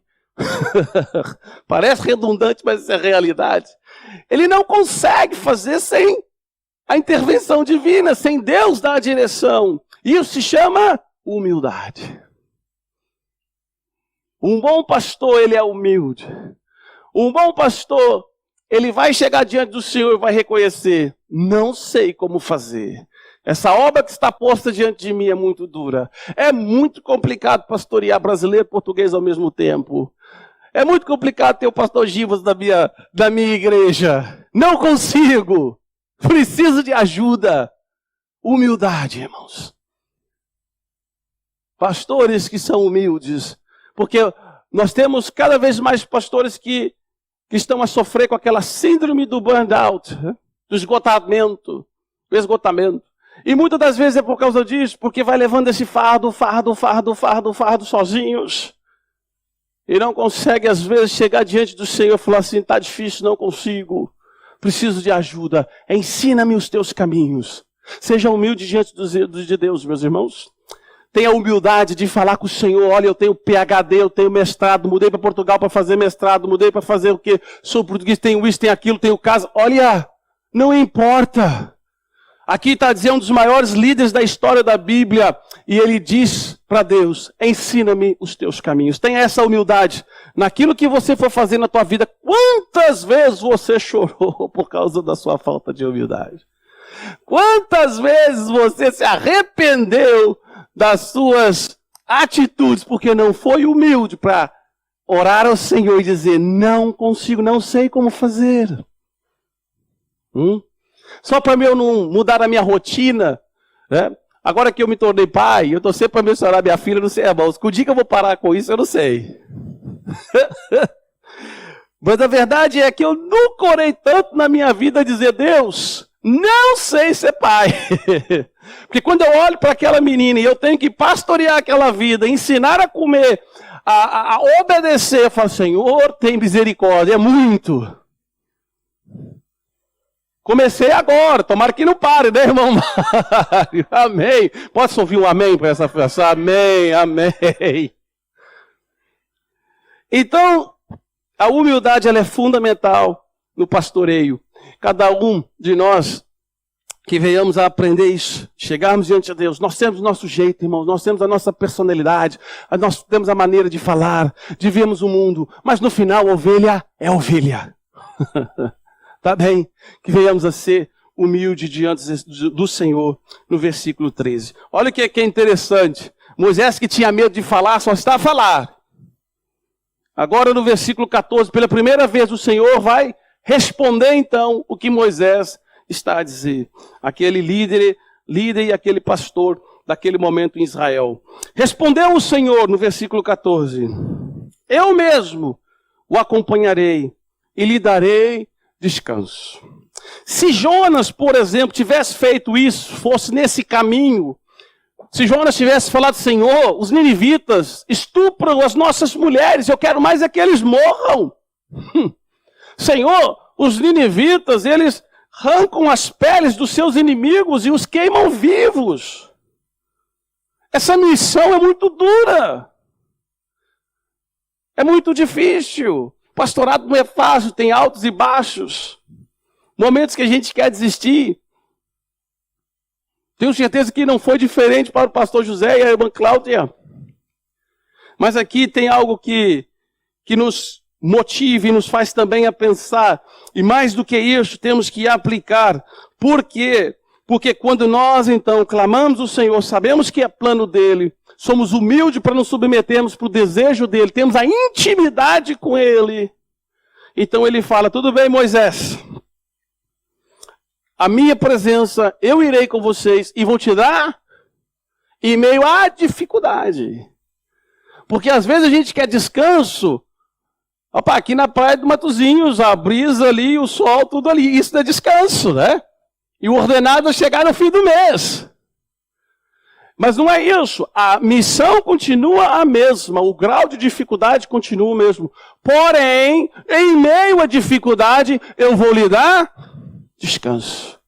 Parece redundante, mas isso é realidade. ele não consegue fazer sem a intervenção divina, sem Deus dar a direção. Isso se chama humildade. Um bom pastor, ele é humilde. Um bom pastor, ele vai chegar diante do Senhor e vai reconhecer: não sei como fazer. Essa obra que está posta diante de mim é muito dura. É muito complicado pastorear brasileiro e português ao mesmo tempo. É muito complicado ter o pastor Givas da minha igreja. Não consigo. Preciso de ajuda. Humildade, irmãos. Pastores que são humildes. Porque nós temos cada vez mais pastores que estão a sofrer com aquela síndrome do burnout, do esgotamento. E muitas das vezes é por causa disso, porque vai levando esse fardo sozinhos. E não consegue, às vezes, chegar diante do Senhor e falar assim: está difícil, não consigo. Preciso de ajuda. Ensina-me os teus caminhos. Seja humilde diante de Deus, meus irmãos. Tenha a humildade de falar com o Senhor: olha, eu tenho PhD, eu tenho mestrado, mudei para Portugal para fazer mestrado, mudei para fazer o quê? Sou português, tenho isso, tenho aquilo, tenho casa. Olha, não importa. Aqui está dizendo um dos maiores líderes da história da Bíblia, e ele diz para Deus: ensina-me os teus caminhos. Tenha essa humildade naquilo que você for fazer na tua vida. Quantas vezes você chorou por causa da sua falta de humildade? Quantas vezes você se arrependeu das suas atitudes porque não foi humilde para orar ao Senhor e dizer: não consigo, não sei como fazer. Só para eu não mudar a minha rotina, né? Agora que eu me tornei pai, eu estou sempre para mencionar minha filha no sermão. O dia que eu vou parar com isso, eu não sei. Mas a verdade é que eu nunca orei tanto na minha vida a dizer: Deus, não sei ser pai. Porque quando eu olho para aquela menina e eu tenho que pastorear aquela vida, ensinar a comer, a obedecer, eu falo: Senhor, tem misericórdia, é muito. Comecei agora, tomara que não pare, né, irmão Mário? Amém. Posso ouvir um amém para essa festa? Amém, amém. Então, a humildade ela é fundamental no pastoreio. Cada um de nós que venhamos a aprender isso, chegarmos diante de Deus, nós temos o nosso jeito, irmãos, nós temos a nossa personalidade, nós temos a maneira de falar, de vermos o mundo, mas no final, ovelha é ovelha. Tá bem? Que venhamos a ser humildes diante do Senhor, no versículo 13. Olha o que é interessante. Moisés, que tinha medo de falar, só está a falar. Agora no versículo 14, pela primeira vez o Senhor vai responder então o que Moisés está a dizer. Aquele líder e aquele pastor daquele momento em Israel. Respondeu o Senhor no versículo 14: eu mesmo o acompanharei e lhe darei descanso. Se Jonas, por exemplo, tivesse feito isso, fosse nesse caminho, se Jonas tivesse falado: Senhor, os ninivitas estupram as nossas mulheres, eu quero mais é que eles morram. Senhor, os ninivitas, eles arrancam as peles dos seus inimigos e os queimam vivos. Essa missão é muito dura. É muito difícil. Pastorado não é fácil, tem altos e baixos. Momentos que a gente quer desistir. Tenho certeza que não foi diferente para o pastor José e a irmã Cláudia. Mas aqui tem algo que nos motiva e nos faz também a pensar. E mais do que isso, temos que aplicar. Por quê? Porque quando nós, então, clamamos o Senhor, sabemos que é plano dele, somos humildes para nos submetermos para o desejo dele, temos a intimidade com ele. Então ele fala: tudo bem, Moisés, a minha presença, eu irei com vocês e vou te dar em meio à dificuldade. Porque às vezes a gente quer descanso. Opa, aqui na praia do Matozinhos, a brisa ali, o sol, tudo ali. Isso é descanso, né? E o ordenado é chegar no fim do mês. Mas não é isso. A missão continua a mesma. O grau de dificuldade continua o mesmo. Porém, em meio à dificuldade, eu vou lhe dar descanso.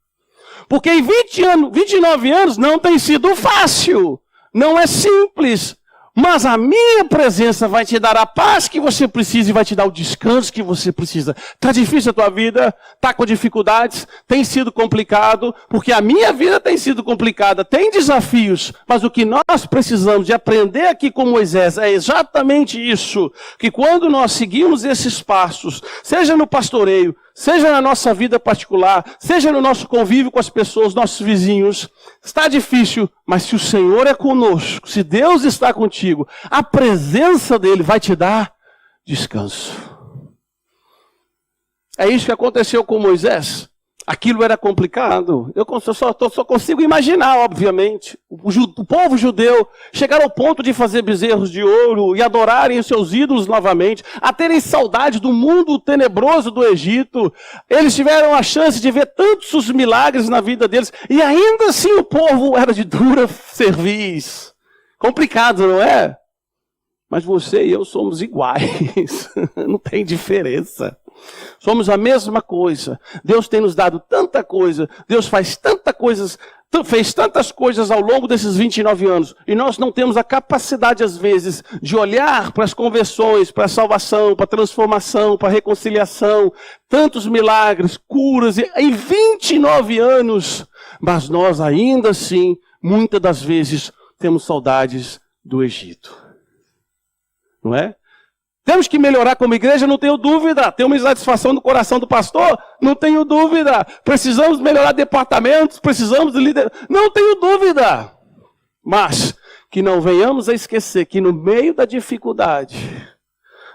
Porque em 29 anos não tem sido fácil. Não é simples. Mas a minha presença vai te dar a paz que você precisa e vai te dar o descanso que você precisa. Está difícil a tua vida? Está com dificuldades? Tem sido complicado? Porque a minha vida tem sido complicada. Tem desafios. Mas o que nós precisamos de aprender aqui com Moisés é exatamente isso. Que quando nós seguimos esses passos, seja no pastoreio, seja na nossa vida particular, seja no nosso convívio com as pessoas, nossos vizinhos, está difícil, mas se o Senhor é conosco, se Deus está contigo, a presença dele vai te dar descanso. É isso que aconteceu com Moisés. Aquilo era complicado. Eu só consigo imaginar, obviamente. O povo judeu chegaram ao ponto de fazer bezerros de ouro e adorarem os seus ídolos novamente, a terem saudade do mundo tenebroso do Egito. Eles tiveram a chance de ver tantos milagres na vida deles, e ainda assim o povo era de dura cerviz. Complicado, não é? Mas você e eu somos iguais. Não tem diferença. Somos a mesma coisa. Deus tem nos dado tanta coisa. Deus fez tantas coisas ao longo desses 29 anos. E nós não temos a capacidade, às vezes, de olhar para as conversões, para a salvação, para a transformação, para a reconciliação. Tantos milagres, curas, em 29 anos. Mas nós ainda assim, muitas das vezes, temos saudades do Egito. Não é? Temos que melhorar como igreja, não tenho dúvida. Tem uma insatisfação no coração do pastor? Não tenho dúvida. Precisamos melhorar departamentos, precisamos de líder. Não tenho dúvida. Mas que não venhamos a esquecer que no meio da dificuldade,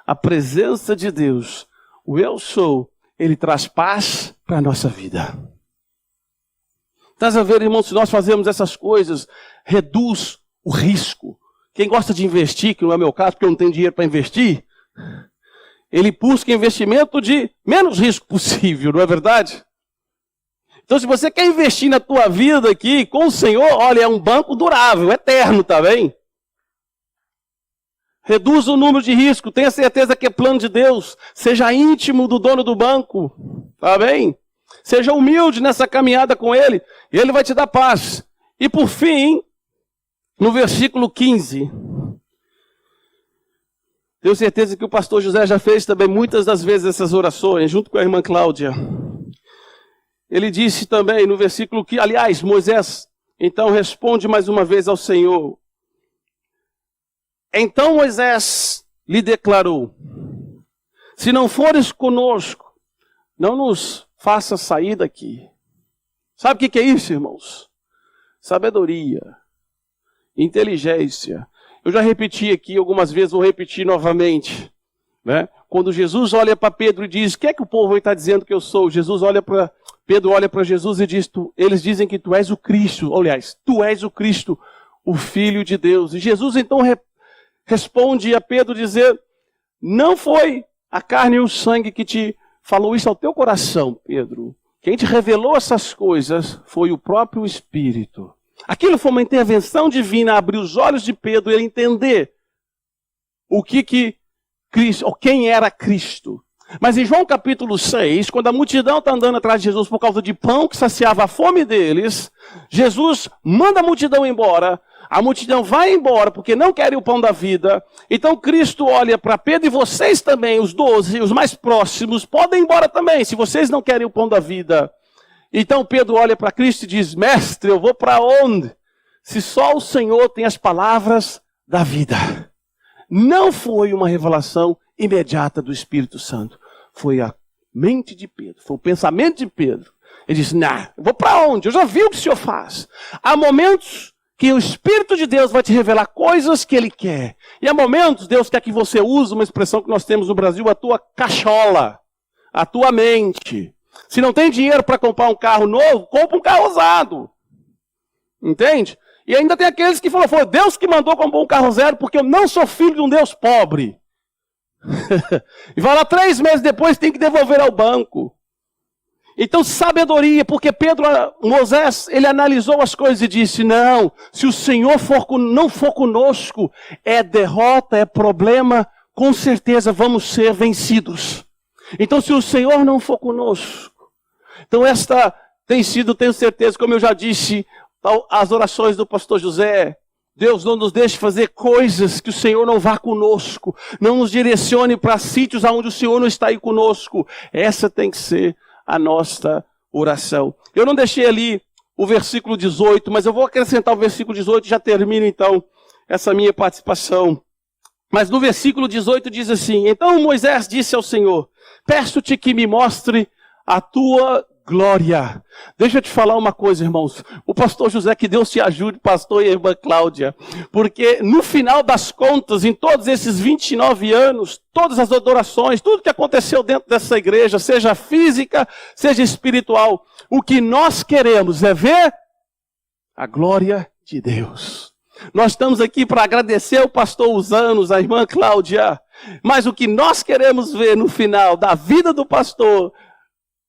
a presença de Deus, o eu sou, ele traz paz para a nossa vida. Estás a ver, irmão, se nós fazemos essas coisas, reduz o risco. Quem gosta de investir, que não é meu caso, porque eu não tenho dinheiro para investir, ele busca investimento de menos risco possível, não é verdade? Então, se você quer investir na tua vida aqui com o Senhor, olha, é um banco durável, eterno, tá bem? Reduz o número de risco, tenha certeza que é plano de Deus. Seja íntimo do dono do banco, tá bem? Seja humilde nessa caminhada com Ele, e Ele vai te dar paz. E por fim, no versículo 15... tenho certeza que o pastor José já fez também muitas das vezes essas orações, junto com a irmã Cláudia. Ele disse também no versículo que, aliás, Moisés, então responde mais uma vez ao Senhor. Então Moisés lhe declarou: se não fores conosco, não nos faça sair daqui. Sabe o que é isso, irmãos? Sabedoria, inteligência. Eu já repeti aqui algumas vezes, vou repetir novamente. Né? Quando Jesus olha para Pedro e diz: o que é que o povo está dizendo que eu sou? Pedro olha para Jesus e diz: eles dizem que tu és o Cristo. Aliás, tu és o Cristo, o Filho de Deus. E Jesus então responde a Pedro dizer: não foi a carne e o sangue que te falou isso ao teu coração, Pedro. Quem te revelou essas coisas foi o próprio Espírito. Aquilo foi uma intervenção divina, abrir os olhos de Pedro e ele entender quem era Cristo. Mas em João capítulo 6, quando a multidão está andando atrás de Jesus por causa de pão que saciava a fome deles, Jesus manda a multidão embora, a multidão vai embora porque não querem o pão da vida. Então Cristo olha para Pedro e vocês também, os 12, os mais próximos, podem ir embora também, se vocês não querem o pão da vida. Então Pedro olha para Cristo e diz: mestre, eu vou para onde? Se só o Senhor tem as palavras da vida. Não foi uma revelação imediata do Espírito Santo. Foi a mente de Pedro, foi o pensamento de Pedro. Ele disse: não, eu vou para onde? Eu já vi o que o Senhor faz. Há momentos que o Espírito de Deus vai te revelar coisas que Ele quer. E há momentos, Deus quer que você use uma expressão que nós temos no Brasil, a tua cachola, a tua mente. Se não tem dinheiro para comprar um carro novo, compra um carro usado. Entende? E ainda tem aqueles que falam: foi Deus que mandou comprar um carro zero porque eu não sou filho de um Deus pobre. E vai lá 3 meses depois, tem que devolver ao banco. Então, sabedoria, porque Moisés, ele analisou as coisas e disse: não, se o Senhor não for conosco, é derrota, é problema, com certeza vamos ser vencidos. Então, se o Senhor não for conosco, então esta tem sido, tenho certeza, como eu já disse, as orações do pastor José, Deus, não nos deixe fazer coisas que o Senhor não vá conosco. Não nos direcione para sítios onde o Senhor não está aí conosco. Essa tem que ser a nossa oração. Eu não deixei ali o versículo 18, mas eu vou acrescentar o versículo 18 e já termino então essa minha participação. Mas no versículo 18 diz assim: então Moisés disse ao Senhor: peço-te que me mostre a tua glória. Deixa eu te falar uma coisa, irmãos. O pastor José, que Deus te ajude, pastor e a irmã Cláudia. Porque no final das contas, em todos esses 29 anos, todas as adorações, tudo que aconteceu dentro dessa igreja, seja física, seja espiritual, o que nós queremos é ver a glória de Deus. Nós estamos aqui para agradecer ao pastor Usanos, a irmã Cláudia, mas o que nós queremos ver no final da vida do pastor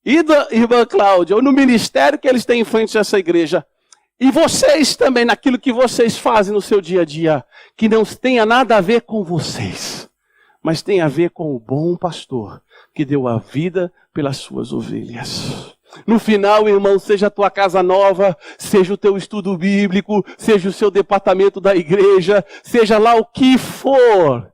e da irmã Cláudia, ou no ministério que eles têm em frente a essa igreja, e vocês também, naquilo que vocês fazem no seu dia a dia, que não tenha nada a ver com vocês, mas tem a ver com o bom pastor que deu a vida pelas suas ovelhas. No final, irmão, seja a tua casa nova, seja o teu estudo bíblico, seja o seu departamento da igreja, seja lá o que for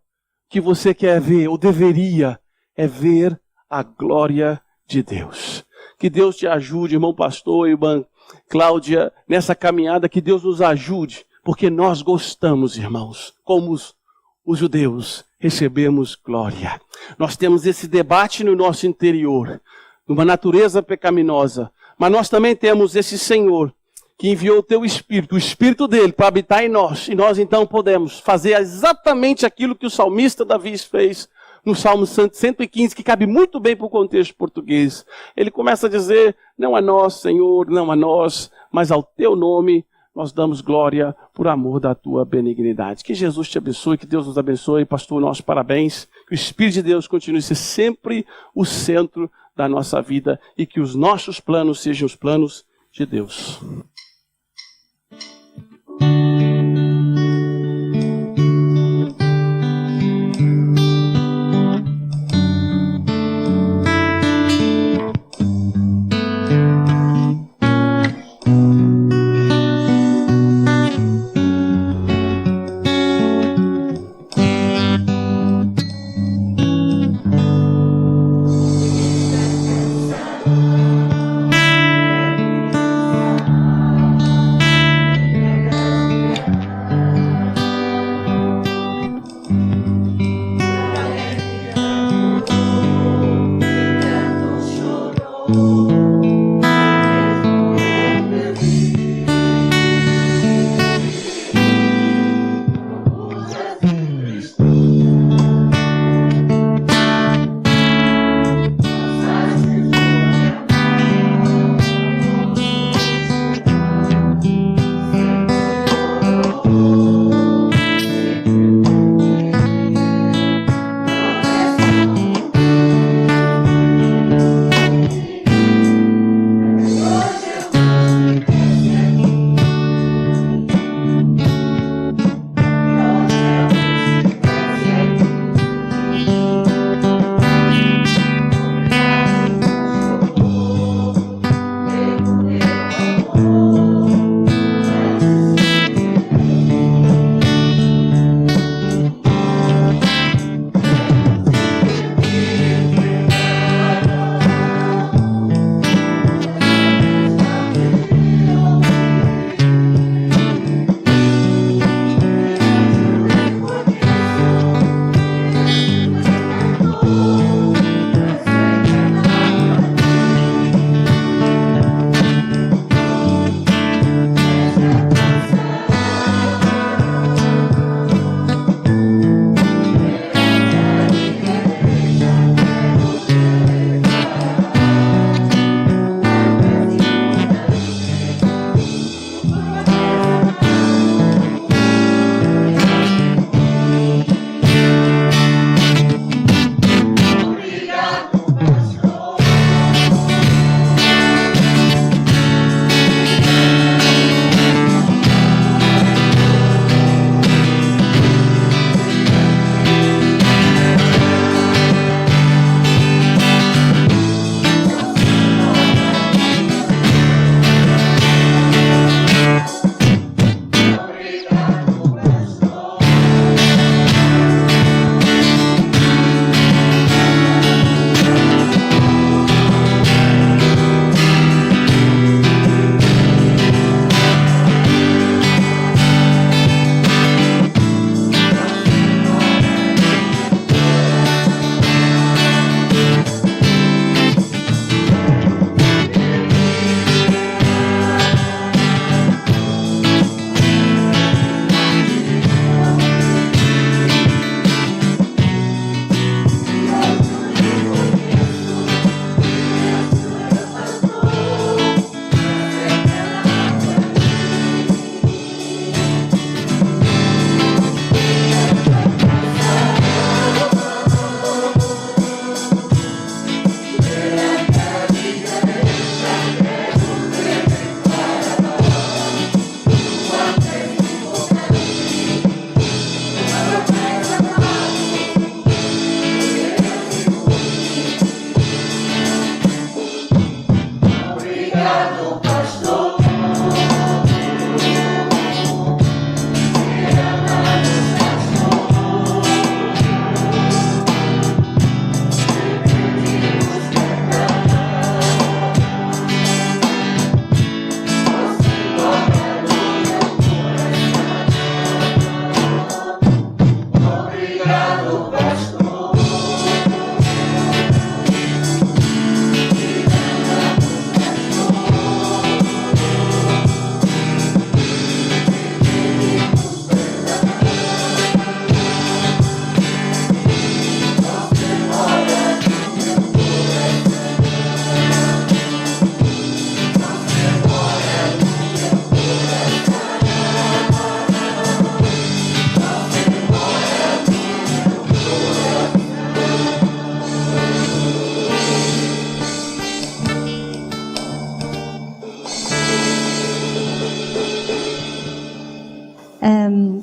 que você quer ver, ou deveria, é ver a glória de Deus. Que Deus te ajude, irmão pastor, irmã Cláudia, nessa caminhada, que Deus nos ajude, porque nós gostamos, irmãos, como os judeus, recebemos glória. Nós temos esse debate no nosso interior, numa natureza pecaminosa, mas nós também temos esse Senhor que enviou o teu Espírito, o Espírito dele, para habitar em nós, e nós então podemos fazer exatamente aquilo que o salmista Davi fez no Salmo 115, que cabe muito bem para o contexto português. Ele começa a dizer: não a nós, Senhor, não a nós, mas ao teu nome nós damos glória por amor da tua benignidade. Que Jesus te abençoe, que Deus nos abençoe. Pastor, nossos parabéns. Que o Espírito de Deus continue a ser sempre o centro da nossa vida e que os nossos planos sejam os planos de Deus.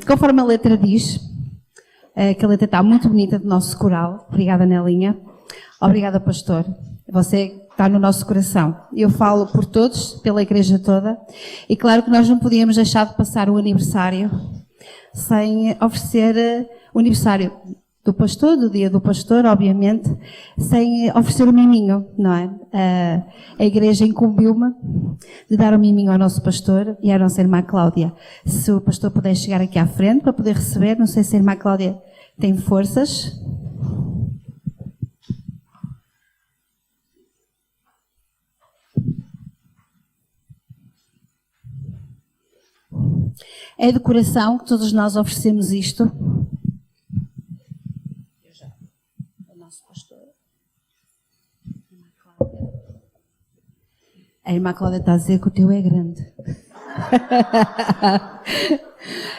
Conforme a letra diz, que a letra está muito bonita do nosso coral. Obrigada, Nelinha. Obrigada, pastor. Você está no nosso coração. Eu falo por todos, pela igreja toda. E claro que nós não podíamos deixar de passar o aniversário sem oferecer o aniversário do pastor, do dia do pastor, obviamente, sem oferecer o miminho, não é? A igreja incumbiu-me de dar o miminho ao nosso pastor e à nossa irmã Cláudia. Se o pastor puder chegar aqui à frente para poder receber, não sei se a irmã Cláudia tem forças. É de coração que todos nós oferecemos isto. A irmã Cláudia está a dizer que o teu é grande.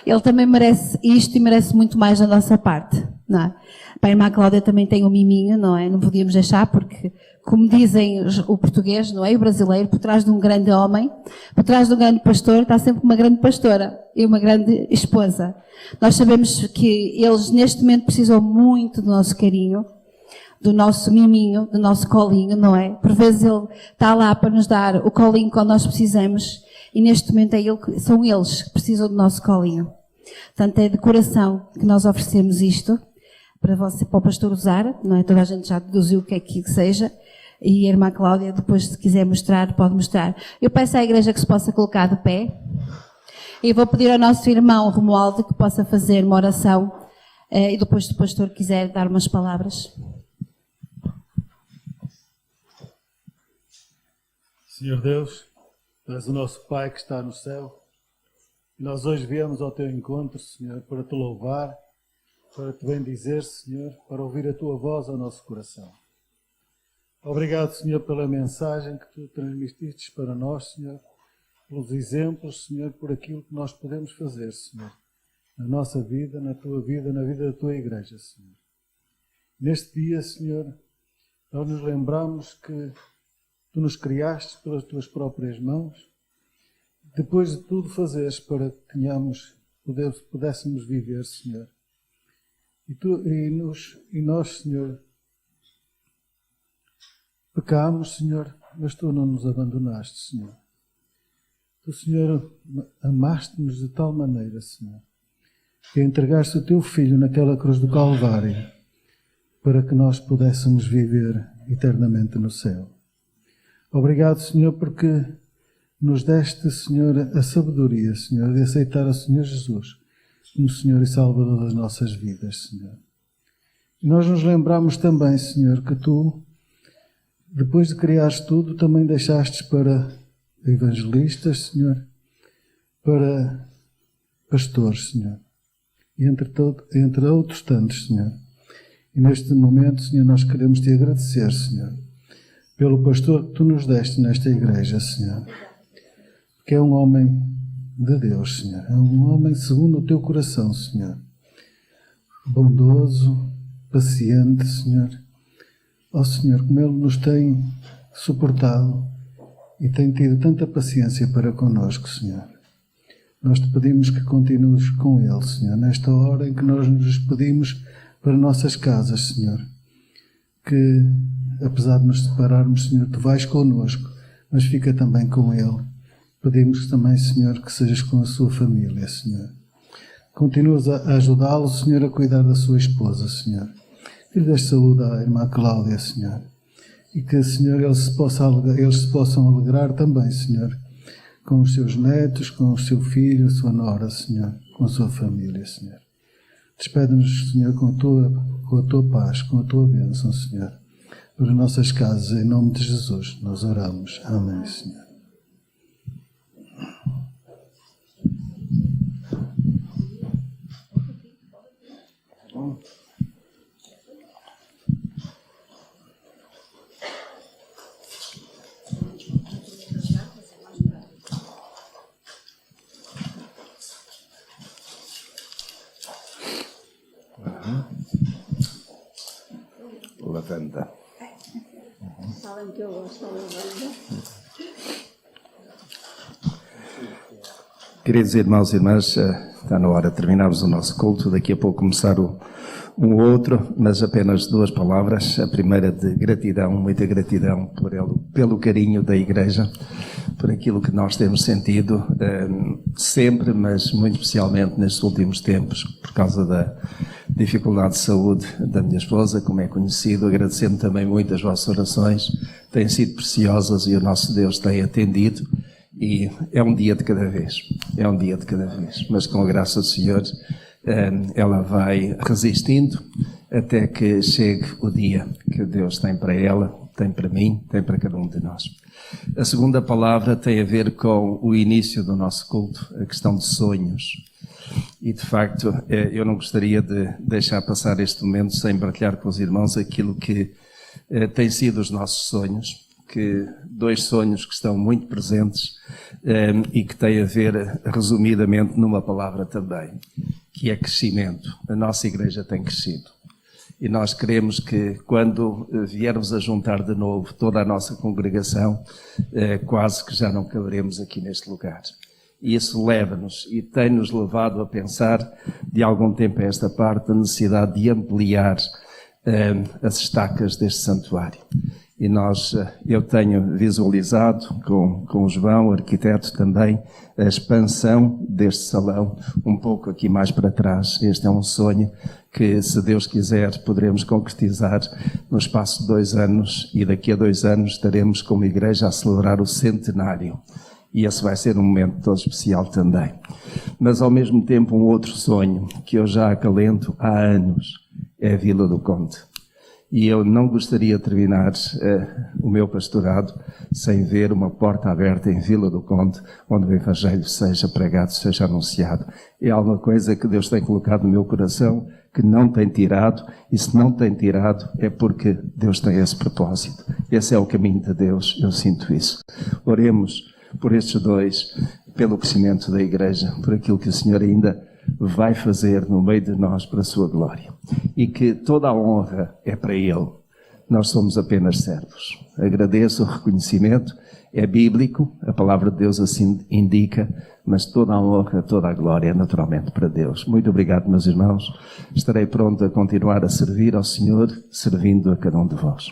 Ele também merece isto e merece muito mais da nossa parte, não é? Para a irmã Cláudia também tem um miminho, não é? Não podíamos deixar porque, como dizem o português, não é? O brasileiro, por trás de um grande homem, por trás de um grande pastor, está sempre uma grande pastora e uma grande esposa. Nós sabemos que eles neste momento precisam muito do nosso carinho, do nosso miminho, do nosso colinho, não é? Por vezes ele está lá para nos dar o colinho quando nós precisamos e neste momento são eles que precisam do nosso colinho. Portanto, é de coração que nós oferecemos isto para o pastor usar, não é? Toda a gente já deduziu o que é que seja e a irmã Cláudia, depois se quiser mostrar, pode mostrar. Eu peço à igreja que se possa colocar de pé e vou pedir ao nosso irmão Romualdo que possa fazer uma oração e depois se o pastor quiser dar umas palavras. Senhor Deus, Tu és o nosso Pai que está no céu e nós hoje viemos ao Teu encontro, Senhor, para Te louvar, para Te bendizer, Senhor, para ouvir a Tua voz ao nosso coração. Obrigado, Senhor, pela mensagem que Tu transmitiste para nós, Senhor, pelos exemplos, Senhor, por aquilo que nós podemos fazer, Senhor, na nossa vida, na Tua vida, na vida da Tua igreja, Senhor. Neste dia, Senhor, nós nos lembramos que Tu nos criaste pelas Tuas próprias mãos, depois de tudo fazeres para que pudéssemos viver, Senhor. E nós, Senhor, pecámos, Senhor, mas Tu não nos abandonaste, Senhor. Tu, Senhor, amaste-nos de tal maneira, Senhor, que entregaste o Teu Filho naquela cruz do Calvário para que nós pudéssemos viver eternamente no céu. Obrigado, Senhor, porque nos deste, Senhor, a sabedoria, Senhor, de aceitar o Senhor Jesus como Senhor e Salvador das nossas vidas, Senhor. E nós nos lembramos também, Senhor, que Tu, depois de criares tudo, também deixastes para evangelistas, Senhor, para pastores, Senhor, e entre outros tantos, Senhor. E neste momento, Senhor, nós queremos Te agradecer, Senhor, pelo pastor que Tu nos deste nesta igreja, Senhor, que é um homem de Deus, Senhor, é um homem segundo o Teu coração, Senhor, bondoso, paciente, Senhor. Ó Senhor, como Ele nos tem suportado e tem tido tanta paciência para connosco, Senhor. Nós Te pedimos que continues com Ele, Senhor, nesta hora em que nós nos despedimos para nossas casas, Senhor, que apesar de nos separarmos, Senhor, Tu vais connosco, mas fica também com Ele. Pedimos também, Senhor, que sejas com a sua família, Senhor. Continuas a ajudá-lo, Senhor, a cuidar da sua esposa, Senhor. Que lhe des saúde à irmã Cláudia, Senhor. E que, Senhor, eles se possam alegrar também, Senhor, com os seus netos, com o seu filho, a sua nora, Senhor, com a sua família, Senhor. Despede-nos, Senhor, com a Tua paz, com a Tua bênção, Senhor, para nossas casas, em nome de Jesus, nós oramos. Amém, Senhor. Lavanda. Sabem que eu gosto de lavanda. Queridos irmãos e irmãs, está na hora de terminarmos o nosso culto, daqui a pouco começar um outro, mas apenas 2 palavras. A primeira de gratidão, muita gratidão pelo carinho da Igreja, por aquilo que nós temos sentido sempre, mas muito especialmente nestes últimos tempos, por causa da dificuldade de saúde da minha esposa, como é conhecido, agradecendo também muito as vossas orações, têm sido preciosas e o nosso Deus tem atendido. E é um dia de cada vez, mas com a graça do Senhor ela vai resistindo até que chegue o dia que Deus tem para ela, tem para mim, tem para cada um de nós. A segunda palavra tem a ver com o início do nosso culto, a questão de sonhos. E de facto eu não gostaria de deixar passar este momento sem partilhar com os irmãos aquilo que tem sido os nossos sonhos. Que 2 sonhos que estão muito presentes e que têm a ver, resumidamente, numa palavra também, que é crescimento. A nossa igreja tem crescido. E nós queremos que, quando viermos a juntar de novo toda a nossa congregação, quase que já não caberemos aqui neste lugar. E isso leva-nos e tem-nos levado a pensar, de algum tempo a esta parte, a necessidade de ampliar as estacas deste santuário. E eu tenho visualizado com o João, o arquiteto também, a expansão deste salão um pouco aqui mais para trás. Este é um sonho que, se Deus quiser, poderemos concretizar no espaço de 2 anos, e daqui a 2 anos estaremos como igreja a celebrar o centenário. E esse vai ser um momento todo especial também. Mas ao mesmo tempo um outro sonho que eu já acalento há anos é a Vila do Conde. E eu não gostaria de terminar o meu pastorado sem ver uma porta aberta em Vila do Conde, onde o Evangelho seja pregado, seja anunciado. É alguma coisa que Deus tem colocado no meu coração, que não tem tirado, e se não tem tirado é porque Deus tem esse propósito. Esse é o caminho de Deus, eu sinto isso. Oremos por estes 2, pelo crescimento da Igreja, por aquilo que o Senhor ainda vai fazer no meio de nós para a sua glória. E que toda a honra é para Ele. Nós somos apenas servos. Agradeço o reconhecimento, é bíblico, a palavra de Deus assim indica, mas toda a honra, toda a glória é naturalmente para Deus. Muito obrigado, meus irmãos. Estarei pronto a continuar a servir ao Senhor, servindo a cada um de vós.